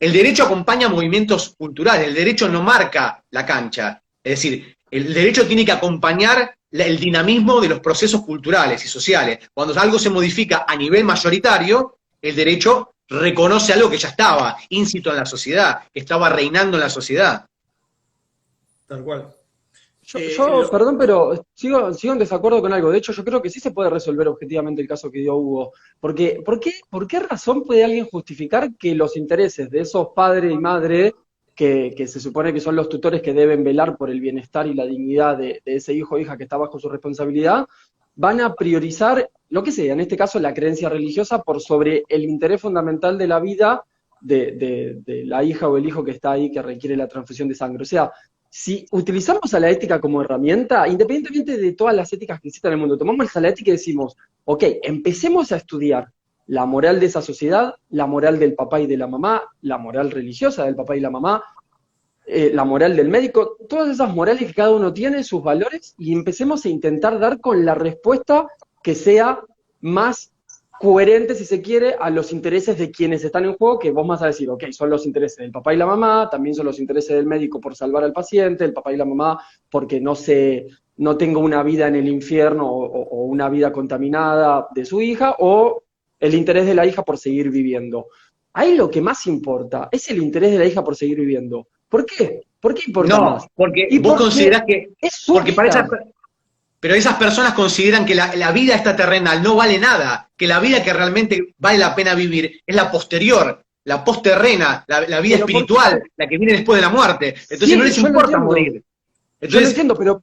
el derecho acompaña movimientos culturales, el derecho no marca la cancha, es decir, el derecho tiene que acompañar el dinamismo de los procesos culturales y sociales. Cuando algo se modifica a nivel mayoritario, el derecho reconoce algo que ya estaba íncito en la sociedad, que estaba reinando en la sociedad. Tal cual. Perdón, pero sigo en desacuerdo con algo. De hecho, yo creo que sí se puede resolver objetivamente el caso que dio Hugo. Porque, ¿por qué razón puede alguien justificar que los intereses de esos padres y madres, que se supone que son los tutores que deben velar por el bienestar y la dignidad de ese hijo o hija que está bajo su responsabilidad, van a priorizar, lo que sea, en este caso la creencia religiosa, por sobre el interés fundamental de la vida de la hija o el hijo que está ahí, que requiere la transfusión de sangre? O sea, si utilizamos a la ética como herramienta, independientemente de todas las éticas que existen en el mundo, tomamos a la ética y decimos, ok, empecemos a estudiar la moral de esa sociedad, la moral del papá y de la mamá, la moral religiosa del papá y la mamá, la moral del médico, todas esas morales que cada uno tiene, sus valores, y empecemos a intentar dar con la respuesta que sea más coherente, si se quiere, a los intereses de quienes están en juego, que vos vas a decir, ok, son los intereses del papá y la mamá, también son los intereses del médico por salvar al paciente, el papá y la mamá porque no tenga una vida en el infierno o una vida contaminada de su hija, o el interés de la hija por seguir viviendo. Ahí lo que más importa es el interés de la hija por seguir viviendo. ¿Por qué? ¿Por qué importa No, más? porque Y vos porque considerás que... es su Porque para vida. pero esas personas consideran que la vida esta terrenal no vale nada, que la vida que realmente vale la pena vivir es la posterior, la postterrena, la vida Pero espiritual, la que viene después de la muerte. Entonces Sí, no les yo lo importa entiendo. morir. Yo lo Entonces, entiendo, pero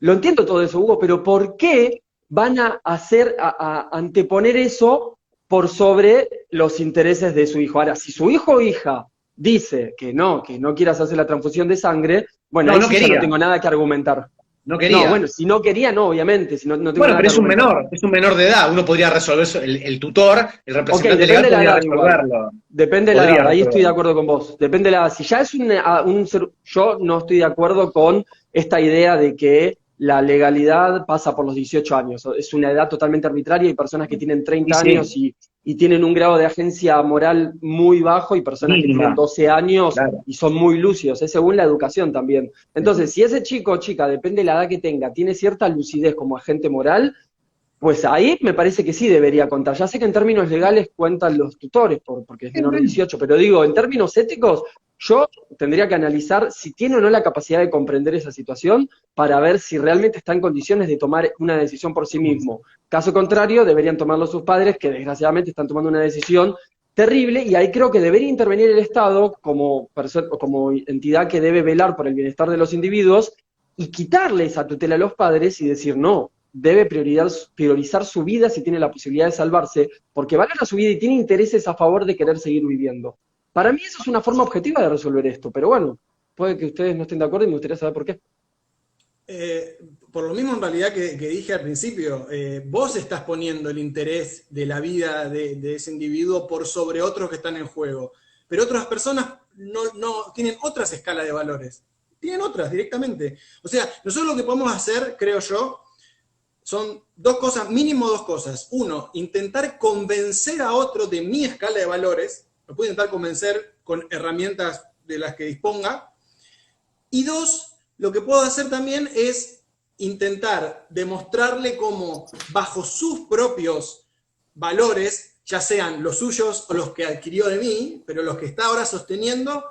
lo entiendo todo eso, Hugo, pero ¿por qué van a anteponer eso por sobre los intereses de su hijo? Ahora, si su hijo o hija dice que no quiere hacerse la transfusión de sangre, bueno, no, ahí no sí ya no quería, tengo nada que argumentar. no quería. No, bueno, si no quería, no, obviamente, si no tengo Bueno, nada pero que argumentar. es un menor de edad, uno podría resolver eso, el tutor, el Ok, representante depende legal de la podría edad igual. resolverlo. Depende de la Podría edad, ahí estoy de resolverlo. acuerdo con vos. Depende de la edad. Si ya es yo no estoy de acuerdo con esta idea de que la legalidad pasa por los 18 años. Es una edad totalmente arbitraria. Hay personas que tienen Y 30 sí, años y tienen un grado de agencia moral muy bajo, y personas que tienen mínima, 12 años claro. y son muy lúcidos. Es según la educación también. Entonces, si ese chico o chica, depende de la edad que tenga, tiene cierta lucidez como agente moral, pues ahí me parece que sí debería contar. Ya sé que en términos legales cuentan los tutores, porque es menor de 18, pero digo, en términos éticos, yo tendría que analizar si tiene o no la capacidad de comprender esa situación para ver si realmente está en condiciones de tomar una decisión por sí mismo. Caso contrario, deberían tomarlo sus padres, que desgraciadamente están tomando una decisión terrible, y ahí creo que debería intervenir el Estado como entidad que debe velar por el bienestar de los individuos y quitarle esa tutela a los padres y decir no. Debe priorizar su vida si tiene la posibilidad de salvarse, porque valora su vida y tiene intereses a favor de querer seguir viviendo. Para mí eso es una forma objetiva de resolver esto, pero bueno, puede que ustedes no estén de acuerdo y me gustaría saber por qué. Por lo mismo en realidad que dije al principio, vos estás poniendo el interés de la vida de ese individuo por sobre otros que están en juego, pero otras personas no tienen otras escalas de valores, tienen otras directamente. O sea, nosotros lo que podemos hacer, creo yo, son dos cosas, mínimo dos cosas. Uno, intentar convencer a otro de mi escala de valores, lo puedo intentar convencer con herramientas de las que disponga. Y dos, lo que puedo hacer también es intentar demostrarle cómo bajo sus propios valores, ya sean los suyos o los que adquirió de mí, pero los que está ahora sosteniendo,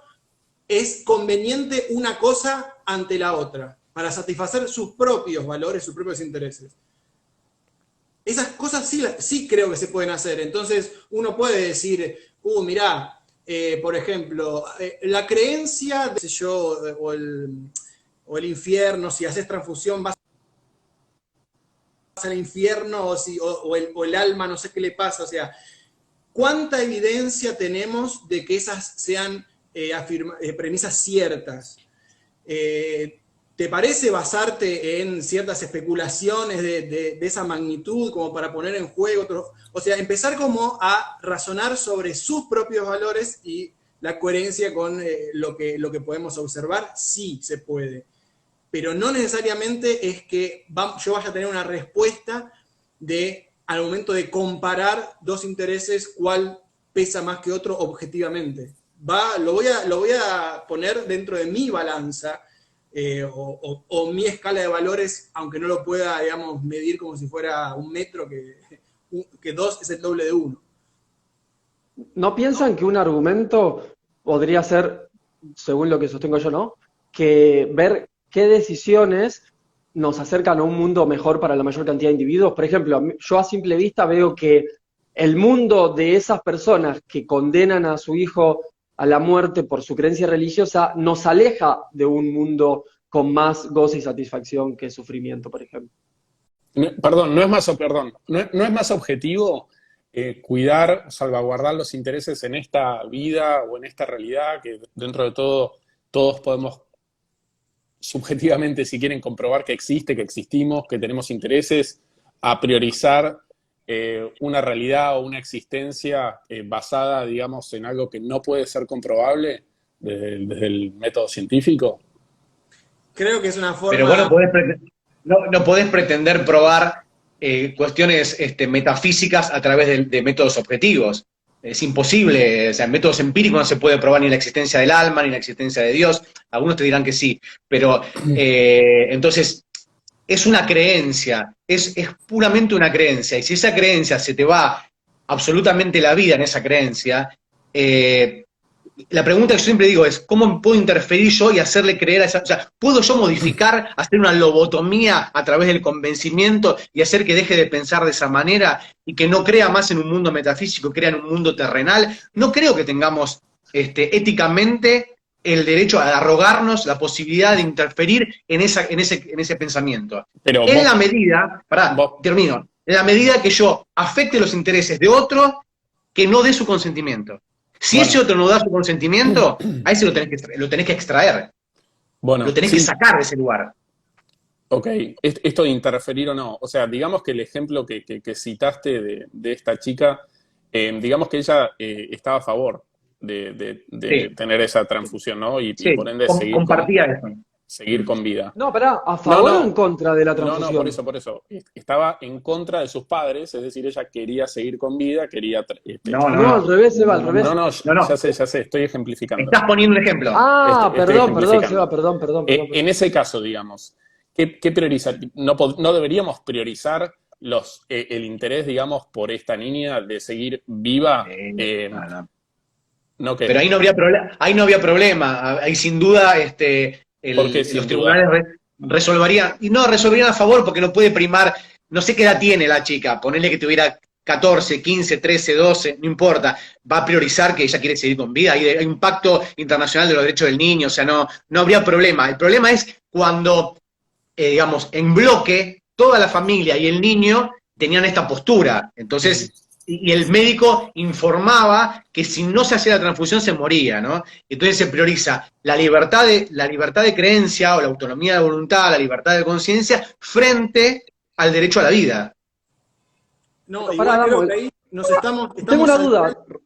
es conveniente una cosa ante la otra, para satisfacer sus propios valores, sus propios intereses. Esas cosas sí creo que se pueden hacer. Entonces uno puede decir, mirá, por ejemplo, la creencia, qué sé yo, o el infierno, si haces transfusión vas al infierno, o el alma, no sé qué le pasa, o sea, ¿cuánta evidencia tenemos de que esas sean premisas ciertas? ¿Te parece basarte en ciertas especulaciones de esa magnitud como para poner en juego otro? O sea, empezar como a razonar sobre sus propios valores y la coherencia con lo que podemos observar, sí se puede. Pero no necesariamente es que yo vaya a tener una respuesta al momento de comparar dos intereses, cuál pesa más que otro objetivamente. Lo voy a poner dentro de mi balanza, o mi escala de valores, aunque no lo pueda, digamos, medir como si fuera un metro, que dos es el doble de uno. ¿No piensan que un argumento podría ser, según lo que sostengo yo, ¿no? Que ver qué decisiones nos acercan a un mundo mejor para la mayor cantidad de individuos. Por ejemplo, yo a simple vista veo que el mundo de esas personas que condenan a su hijo a la muerte por su creencia religiosa nos aleja de un mundo con más goce y satisfacción que sufrimiento, por ejemplo. Perdón, no es más objetivo cuidar, salvaguardar los intereses en esta vida o en esta realidad que dentro de todo todos podemos subjetivamente, si quieren comprobar que existe, que existimos, que tenemos intereses, a priorizar una realidad o una existencia basada, digamos, en algo que no puede ser comprobable desde el método científico? Creo que es una Pero forma... bueno, no podés pretender probar cuestiones metafísicas a través de métodos objetivos. Es imposible, o sea, en métodos empíricos no se puede probar ni la existencia del alma, ni la existencia de Dios. Algunos te dirán que sí, pero entonces es una creencia, es puramente una creencia. Y si esa creencia se te va absolutamente la vida en esa creencia, la pregunta que yo siempre digo es, ¿cómo puedo interferir yo y hacerle creer a esa... O sea, ¿puedo yo modificar, hacer una lobotomía a través del convencimiento y hacer que deje de pensar de esa manera y que no crea más en un mundo metafísico, crea en un mundo terrenal? No creo que tengamos éticamente el derecho a arrogarnos la posibilidad de interferir en ese pensamiento. Pero En vos, la medida, termino, en la medida que yo afecte los intereses de otro que no dé su consentimiento. Si bueno, ese otro no da su consentimiento, a ese lo tenés que extraer, bueno, lo tenés que sacar de ese lugar. ok, esto de interferir o no, o sea, digamos que el ejemplo que citaste de esta chica, digamos que ella estaba a favor de Sí, tener esa transfusión, ¿no? Y sí, por ende compartía eso. seguir con vida. No, pará, ¿a No, favor o en no, contra de la no, transfusión? por eso. Estaba en contra de sus padres, es decir, ella quería seguir con vida, quería... No, al revés, Seba, al no, revés. no, No. ya sé, estoy ejemplificando. Estás poniendo un ejemplo. Ah, Estoy perdón, ejemplificando. Seba, perdón. En ese caso, digamos, ¿qué priorizar? No deberíamos priorizar el interés, digamos, por esta niña de seguir viva. No. ¿No qué? Pero ahí no había problema. Ahí sin duda ¿Por qué sin los duda? tribunales resolverían, y no, resolverían a favor porque no puede primar, no sé qué edad tiene la chica, ponerle que tuviera 14, 15, 13, 12, no importa, va a priorizar que ella quiere seguir con vida. Hay un pacto internacional de los derechos del niño, o sea, no habría problema. El problema es cuando, digamos, en bloque, toda la familia y el niño tenían esta postura. Entonces, y el médico informaba que si no se hacía la transfusión se moría, ¿no? Entonces se prioriza la libertad de creencia o la autonomía de voluntad, la libertad de conciencia, frente al derecho a la vida. No, Pero igual pará, creo Damo, que ahí nos estamos tengo una duda. saltando.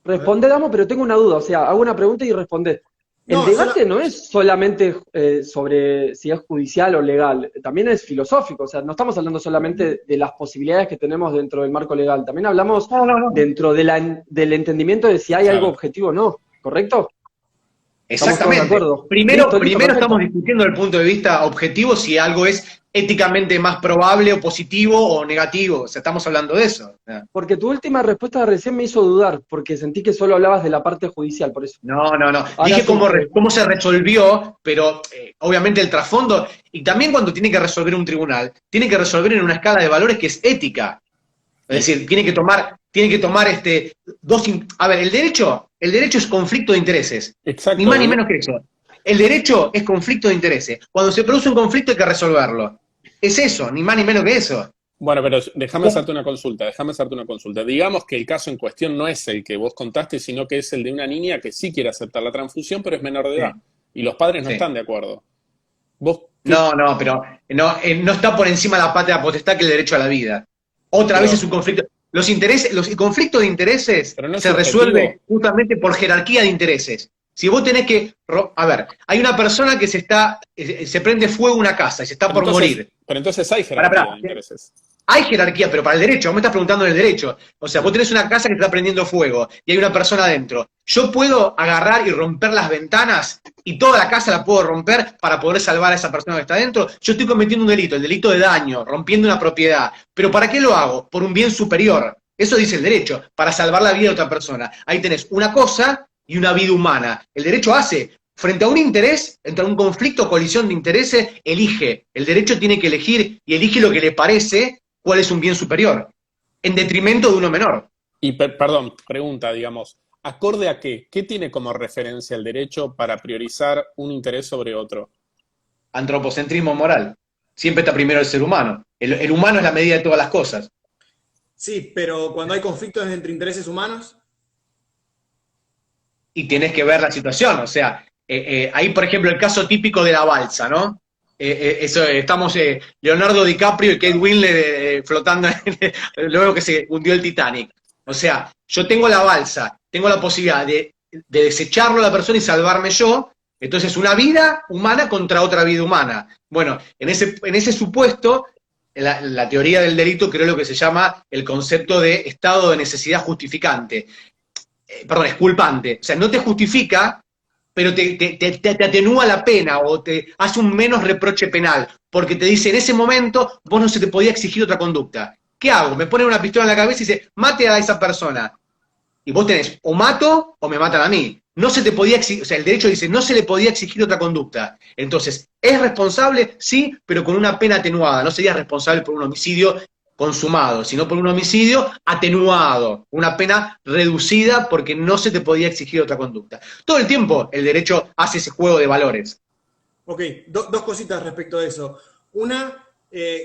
Responde, Damo, pero tengo una duda. O sea, hago una pregunta y responde. El No, debate no es solamente sobre si es judicial o legal, también es filosófico. O sea, no estamos hablando solamente de las posibilidades que tenemos dentro del marco legal, también hablamos dentro del entendimiento de si hay algo objetivo o no, ¿correcto? Exactamente. ¿Estamos todos de acuerdo? Primero Perfecto. estamos discutiendo desde el punto de vista objetivo si algo es éticamente más probable o positivo o negativo. O sea, estamos hablando de eso. Porque tu última respuesta recién me hizo dudar, porque sentí que solo hablabas de la parte judicial, por eso. No. Ahora Dije sí, cómo se resolvió, pero obviamente el trasfondo, y también cuando tiene que resolver un tribunal, tiene que resolver en una escala de valores que es ética. Es decir, tiene que tomar a ver, el derecho es conflicto de intereses. Exacto. Ni más ni menos que eso. El derecho es conflicto de intereses. Cuando se produce un conflicto hay que resolverlo. Es eso, ni más ni menos que eso. Bueno, pero déjame hacerte una consulta. Digamos que el caso en cuestión no es el que vos contaste, sino que es el de una niña que sí quiere aceptar la transfusión, pero es menor de edad. Y los padres no están de acuerdo. ¿Vos No, pero no está por encima de la patria potestad que el derecho a la vida. Otra vez es un conflicto. El conflicto de intereses Pero no es se subjetivo. resuelve justamente por jerarquía de intereses. Si vos tenés que... A ver, hay una persona que se prende fuego una casa y se está por morir. Pero entonces hay jerarquía Pará. de intereses. Hay jerarquía, pero para el derecho, vos me estás preguntando del derecho. O sea, vos tenés una casa que está prendiendo fuego y hay una persona adentro. Yo puedo agarrar y romper las ventanas y toda la casa la puedo romper para poder salvar a esa persona que está adentro. Yo estoy cometiendo un delito, el delito de daño, rompiendo una propiedad. ¿Pero para qué lo hago? Por un bien superior. Eso dice el derecho, para salvar la vida de otra persona. Ahí tenés una cosa y una vida humana. El derecho hace, frente a un interés, entre un conflicto o colisión de intereses, elige. El derecho tiene que elegir y elige lo que le parece cuál es un bien superior, en detrimento de uno menor. Y, perdón, pregunta, digamos, ¿acorde a qué? ¿Qué tiene como referencia el derecho para priorizar un interés sobre otro? Antropocentrismo moral. Siempre está primero el ser humano. El humano es la medida de todas las cosas. Sí, pero cuando hay conflictos entre intereses humanos... Y tenés que ver la situación, o sea, Ahí, por ejemplo, el caso típico de la balsa, ¿no? Estamos Leonardo DiCaprio y Kate Winslet flotando luego que se hundió el Titanic. O sea, yo tengo la balsa, tengo la posibilidad de desecharlo a la persona y salvarme yo. Entonces, una vida humana contra otra vida humana. Bueno, en ese supuesto, la teoría del delito creo lo que se llama el concepto de estado de necesidad justificante. Perdón, exculpante. O sea, no te justifica, pero te atenúa la pena o te hace un menos reproche penal, porque te dice, en ese momento vos no se te podía exigir otra conducta. ¿Qué hago? Me ponen una pistola en la cabeza y dice, mate a esa persona. Y vos tenés, o mato o me matan a mí. No se te podía exigir, o sea, el derecho dice, no se le podía exigir otra conducta. Entonces, ¿es responsable? Sí, pero con una pena atenuada. No sería responsable por un homicidio consumado, sino por un homicidio atenuado, una pena reducida porque no se te podía exigir otra conducta. Todo el tiempo el derecho hace ese juego de valores. Ok, dos cositas respecto a eso. Una,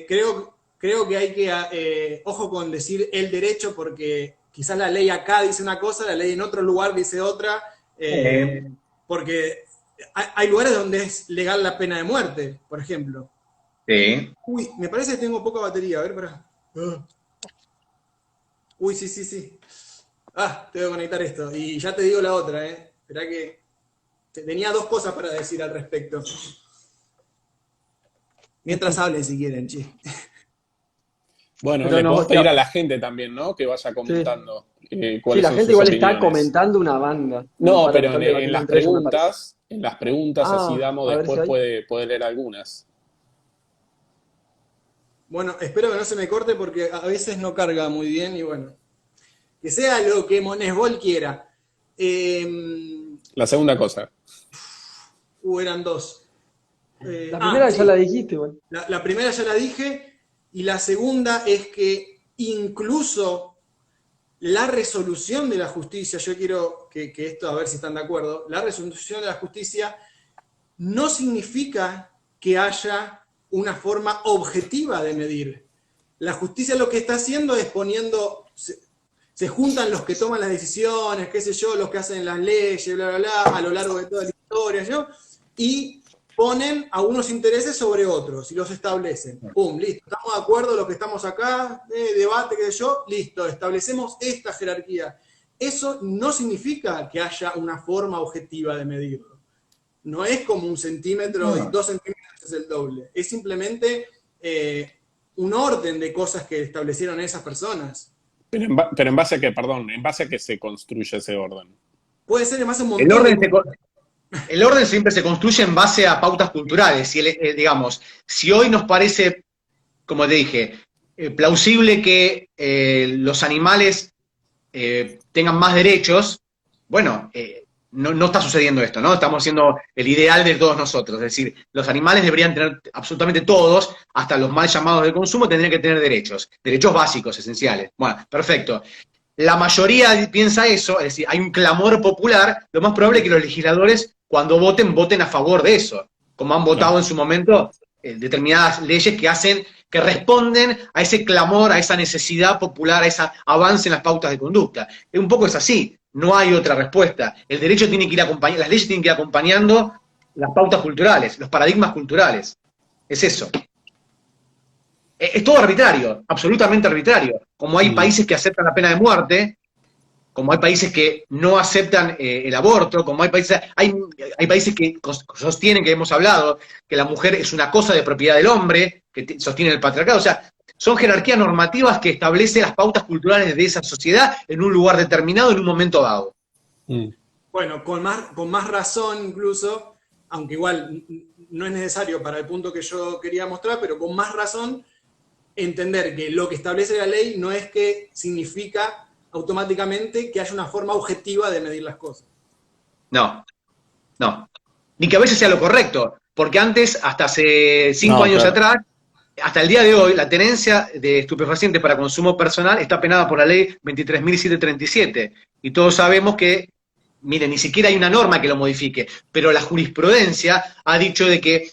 creo que hay que, ojo con decir el derecho, porque quizás la ley acá dice una cosa, la ley en otro lugar dice otra, porque hay lugares donde es legal la pena de muerte, por ejemplo. Sí. Uy, me parece que tengo poca batería, a ver, pará. Uy, sí. Tengo que conectar esto. Y ya te digo la otra, Esperá que tenía dos cosas para decir al respecto. Mientras hablen si quieren, che. Bueno, Pero le no, podés pedir ya- a la gente también, ¿no? Que vaya comentando Sí, cuáles la son gente sus igual está opiniones. comentando una banda. No, Para pero estar en debatiendo las entre ellos, me parece. en las preguntas, así Damo A ver si después hay. puede leer algunas. Bueno, espero que no se me corte porque a veces no carga muy bien y bueno. Que sea lo que Monesbol quiera. La segunda cosa. Eran dos. La primera sí. ya la dijiste, igual. La primera ya la dije, y la segunda es que incluso la resolución de la justicia, yo quiero que esto, a ver si están de acuerdo, la resolución de la justicia no significa que haya una forma objetiva de medir. La justicia lo que está haciendo es poniendo, se juntan los que toman las decisiones, qué sé yo, los que hacen las leyes, bla, bla, bla, a lo largo de toda la historia, ¿no? Y ponen a unos intereses sobre otros y los establecen. ¡Pum! Listo. Estamos de acuerdo los que estamos acá, debate, qué sé yo, listo, establecemos esta jerarquía. Eso no significa que haya una forma objetiva de medirlo. No es como 1 centímetro y 2 centímetros es el doble. Es simplemente un orden de cosas que establecieron esas personas. Pero en base a qué, perdón, en base a qué se construye ese orden. Puede ser además un El montón orden, de... el orden siempre se construye en base a pautas culturales. Si, digamos, si hoy nos parece, como te dije, plausible que los animales tengan más derechos, bueno, no está sucediendo esto, ¿no? Estamos haciendo el ideal de todos nosotros. Es decir, los animales deberían tener, absolutamente todos, hasta los mal llamados de consumo, tendrían que tener derechos básicos, esenciales. Bueno, perfecto. La mayoría piensa eso, es decir, hay un clamor popular, lo más probable es que los legisladores, cuando voten a favor de eso, como han votado en su momento determinadas leyes que responden a ese clamor, a esa necesidad popular, a ese avance en las pautas de conducta. Un poco es así, no hay otra respuesta. El derecho tiene que ir acompañando, las leyes tienen que ir acompañando las pautas culturales, los paradigmas culturales. Es eso. Es todo arbitrario, absolutamente arbitrario. Como hay países que aceptan la pena de muerte, como hay países que no aceptan el aborto, como hay países que sostienen, que hemos hablado, que la mujer es una cosa de propiedad del hombre, que sostienen el patriarcado. O sea, son jerarquías normativas que establecen las pautas culturales de esa sociedad en un lugar determinado, en un momento dado. Bueno, con más razón incluso, aunque igual no es necesario para el punto que yo quería mostrar, pero con más razón entender que lo que establece la ley no es que significa automáticamente que haya una forma objetiva de medir las cosas. No. Ni que a veces sea lo correcto, porque antes, hasta hace 5 años atrás, hasta el día de hoy, la tenencia de estupefacientes para consumo personal está penada por la ley 23.737. Y todos sabemos que, miren, ni siquiera hay una norma que lo modifique, pero la jurisprudencia ha dicho de que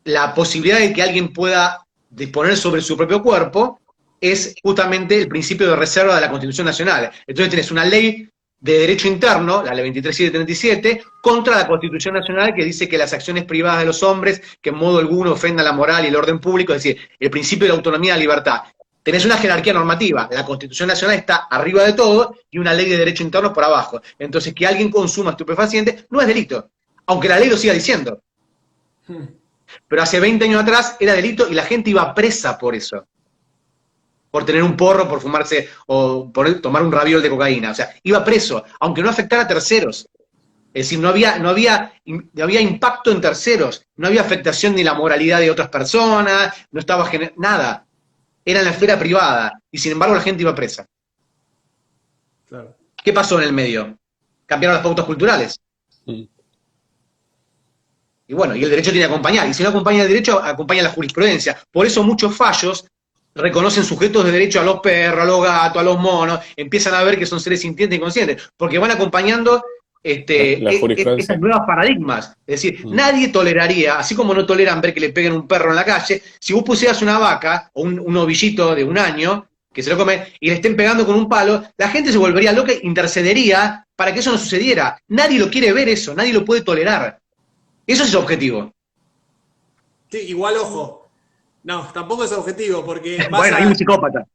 la posibilidad de que alguien pueda disponer sobre su propio cuerpo es justamente el principio de reserva de la Constitución Nacional. Entonces tenés una ley de derecho interno, la ley 23737, contra la Constitución Nacional que dice que las acciones privadas de los hombres, que en modo alguno ofendan la moral y el orden público, es decir, el principio de la autonomía y la libertad. Tenés una jerarquía normativa, la Constitución Nacional está arriba de todo y una ley de derecho interno por abajo. Entonces, que alguien consuma estupefacientes no es delito, aunque la ley lo siga diciendo. Pero hace 20 años atrás era delito y la gente iba presa por eso. Por tener un porro, por fumarse o por tomar un raviol de cocaína. O sea, iba preso, aunque no afectara a terceros. Es decir, no había impacto en terceros, no había afectación ni la moralidad de otras personas, no estaba nada. Era en la esfera privada y sin embargo la gente iba presa. Claro. ¿Qué pasó en el medio? Cambiaron las pautas culturales. Mm. Y bueno, y el derecho tiene que acompañar. Y si no acompaña el derecho, acompaña la jurisprudencia. Por eso muchos fallos reconocen sujetos de derecho a los perros, a los gatos, a los monos, empiezan a ver que son seres sintientes y conscientes, porque van acompañando la jurisprudencia. estas nuevas paradigmas. Es decir, nadie toleraría, así como no toleran ver que le peguen un perro en la calle, si vos pusieras una vaca o un ovillito de 1 año, que se lo come, y le estén pegando con un palo, la gente se volvería loca e intercedería para que eso no sucediera. Nadie lo quiere ver eso, nadie lo puede tolerar. Eso es el objetivo. Sí, igual, ojo. No, tampoco es objetivo, porque Bueno, hay un psicópata.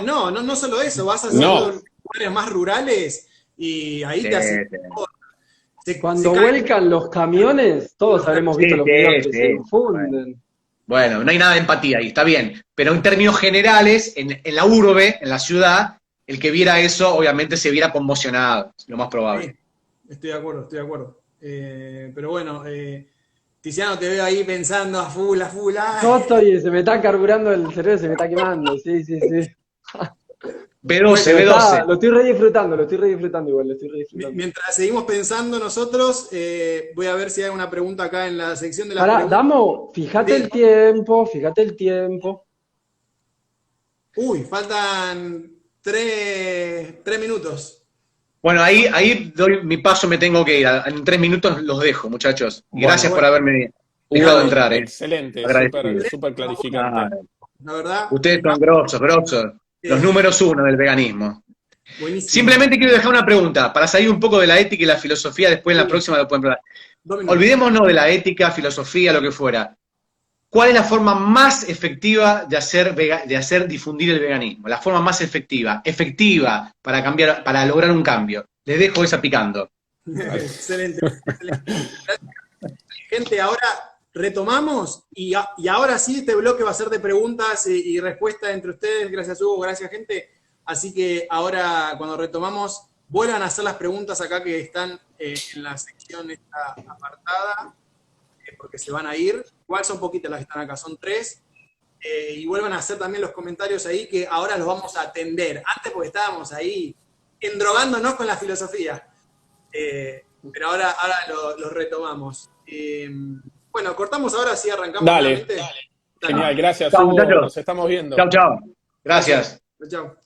No solo eso, vas a lugares más rurales y ahí Sí, te hacen... sí. Cuando vuelcan los camiones, todos habremos visto los videos que se confunden. Bueno, no hay nada de empatía ahí, está bien. Pero en términos generales, en la urbe, en la ciudad, el que viera eso, obviamente se viera conmocionado, lo más probable. Sí, estoy de acuerdo. Pero bueno, Tiziano, te veo ahí pensando a full. Yo se me está carburando el cerebro, se me está quemando, sí. B12. Lo estoy re disfrutando igual, Mientras seguimos pensando nosotros, voy a ver si hay una pregunta acá en la sección de las Pará, preguntas. Damo, fíjate el tiempo. Uy, faltan 3 minutos. Bueno, ahí doy mi paso, me tengo que ir. En 3 minutos los dejo, muchachos. Y gracias por haberme dejado entrar. Excelente, súper clarificante. La verdad. Ustedes son grosos. Los números 1 del veganismo. Buenísimo. Simplemente quiero dejar una pregunta, para salir un poco de la ética y la filosofía, después en la próxima lo pueden hablar. Olvidémonos de la ética, filosofía, lo que fuera. ¿Cuál es la forma más efectiva de hacer difundir el veganismo? La forma más efectiva para cambiar, para lograr un cambio. Les dejo esa picando. Excelente. Gente, ahora retomamos y ahora sí este bloque va a ser de preguntas y respuestas entre ustedes. Gracias, Hugo, gracias, gente. Así que ahora, cuando retomamos, vuelvan a hacer las preguntas acá que están en la sección esta apartada, porque se van a ir. Igual son poquitas las que están acá, son 3. Y vuelvan a hacer también los comentarios ahí, que ahora los vamos a atender. Antes porque estábamos ahí endrogándonos con la filosofía. Pero ahora los retomamos. Bueno, cortamos ahora, sí arrancamos. Dale. Genial, gracias, Chao, Hugo. muchachos. Nos estamos viendo. Chao. Gracias. Chao.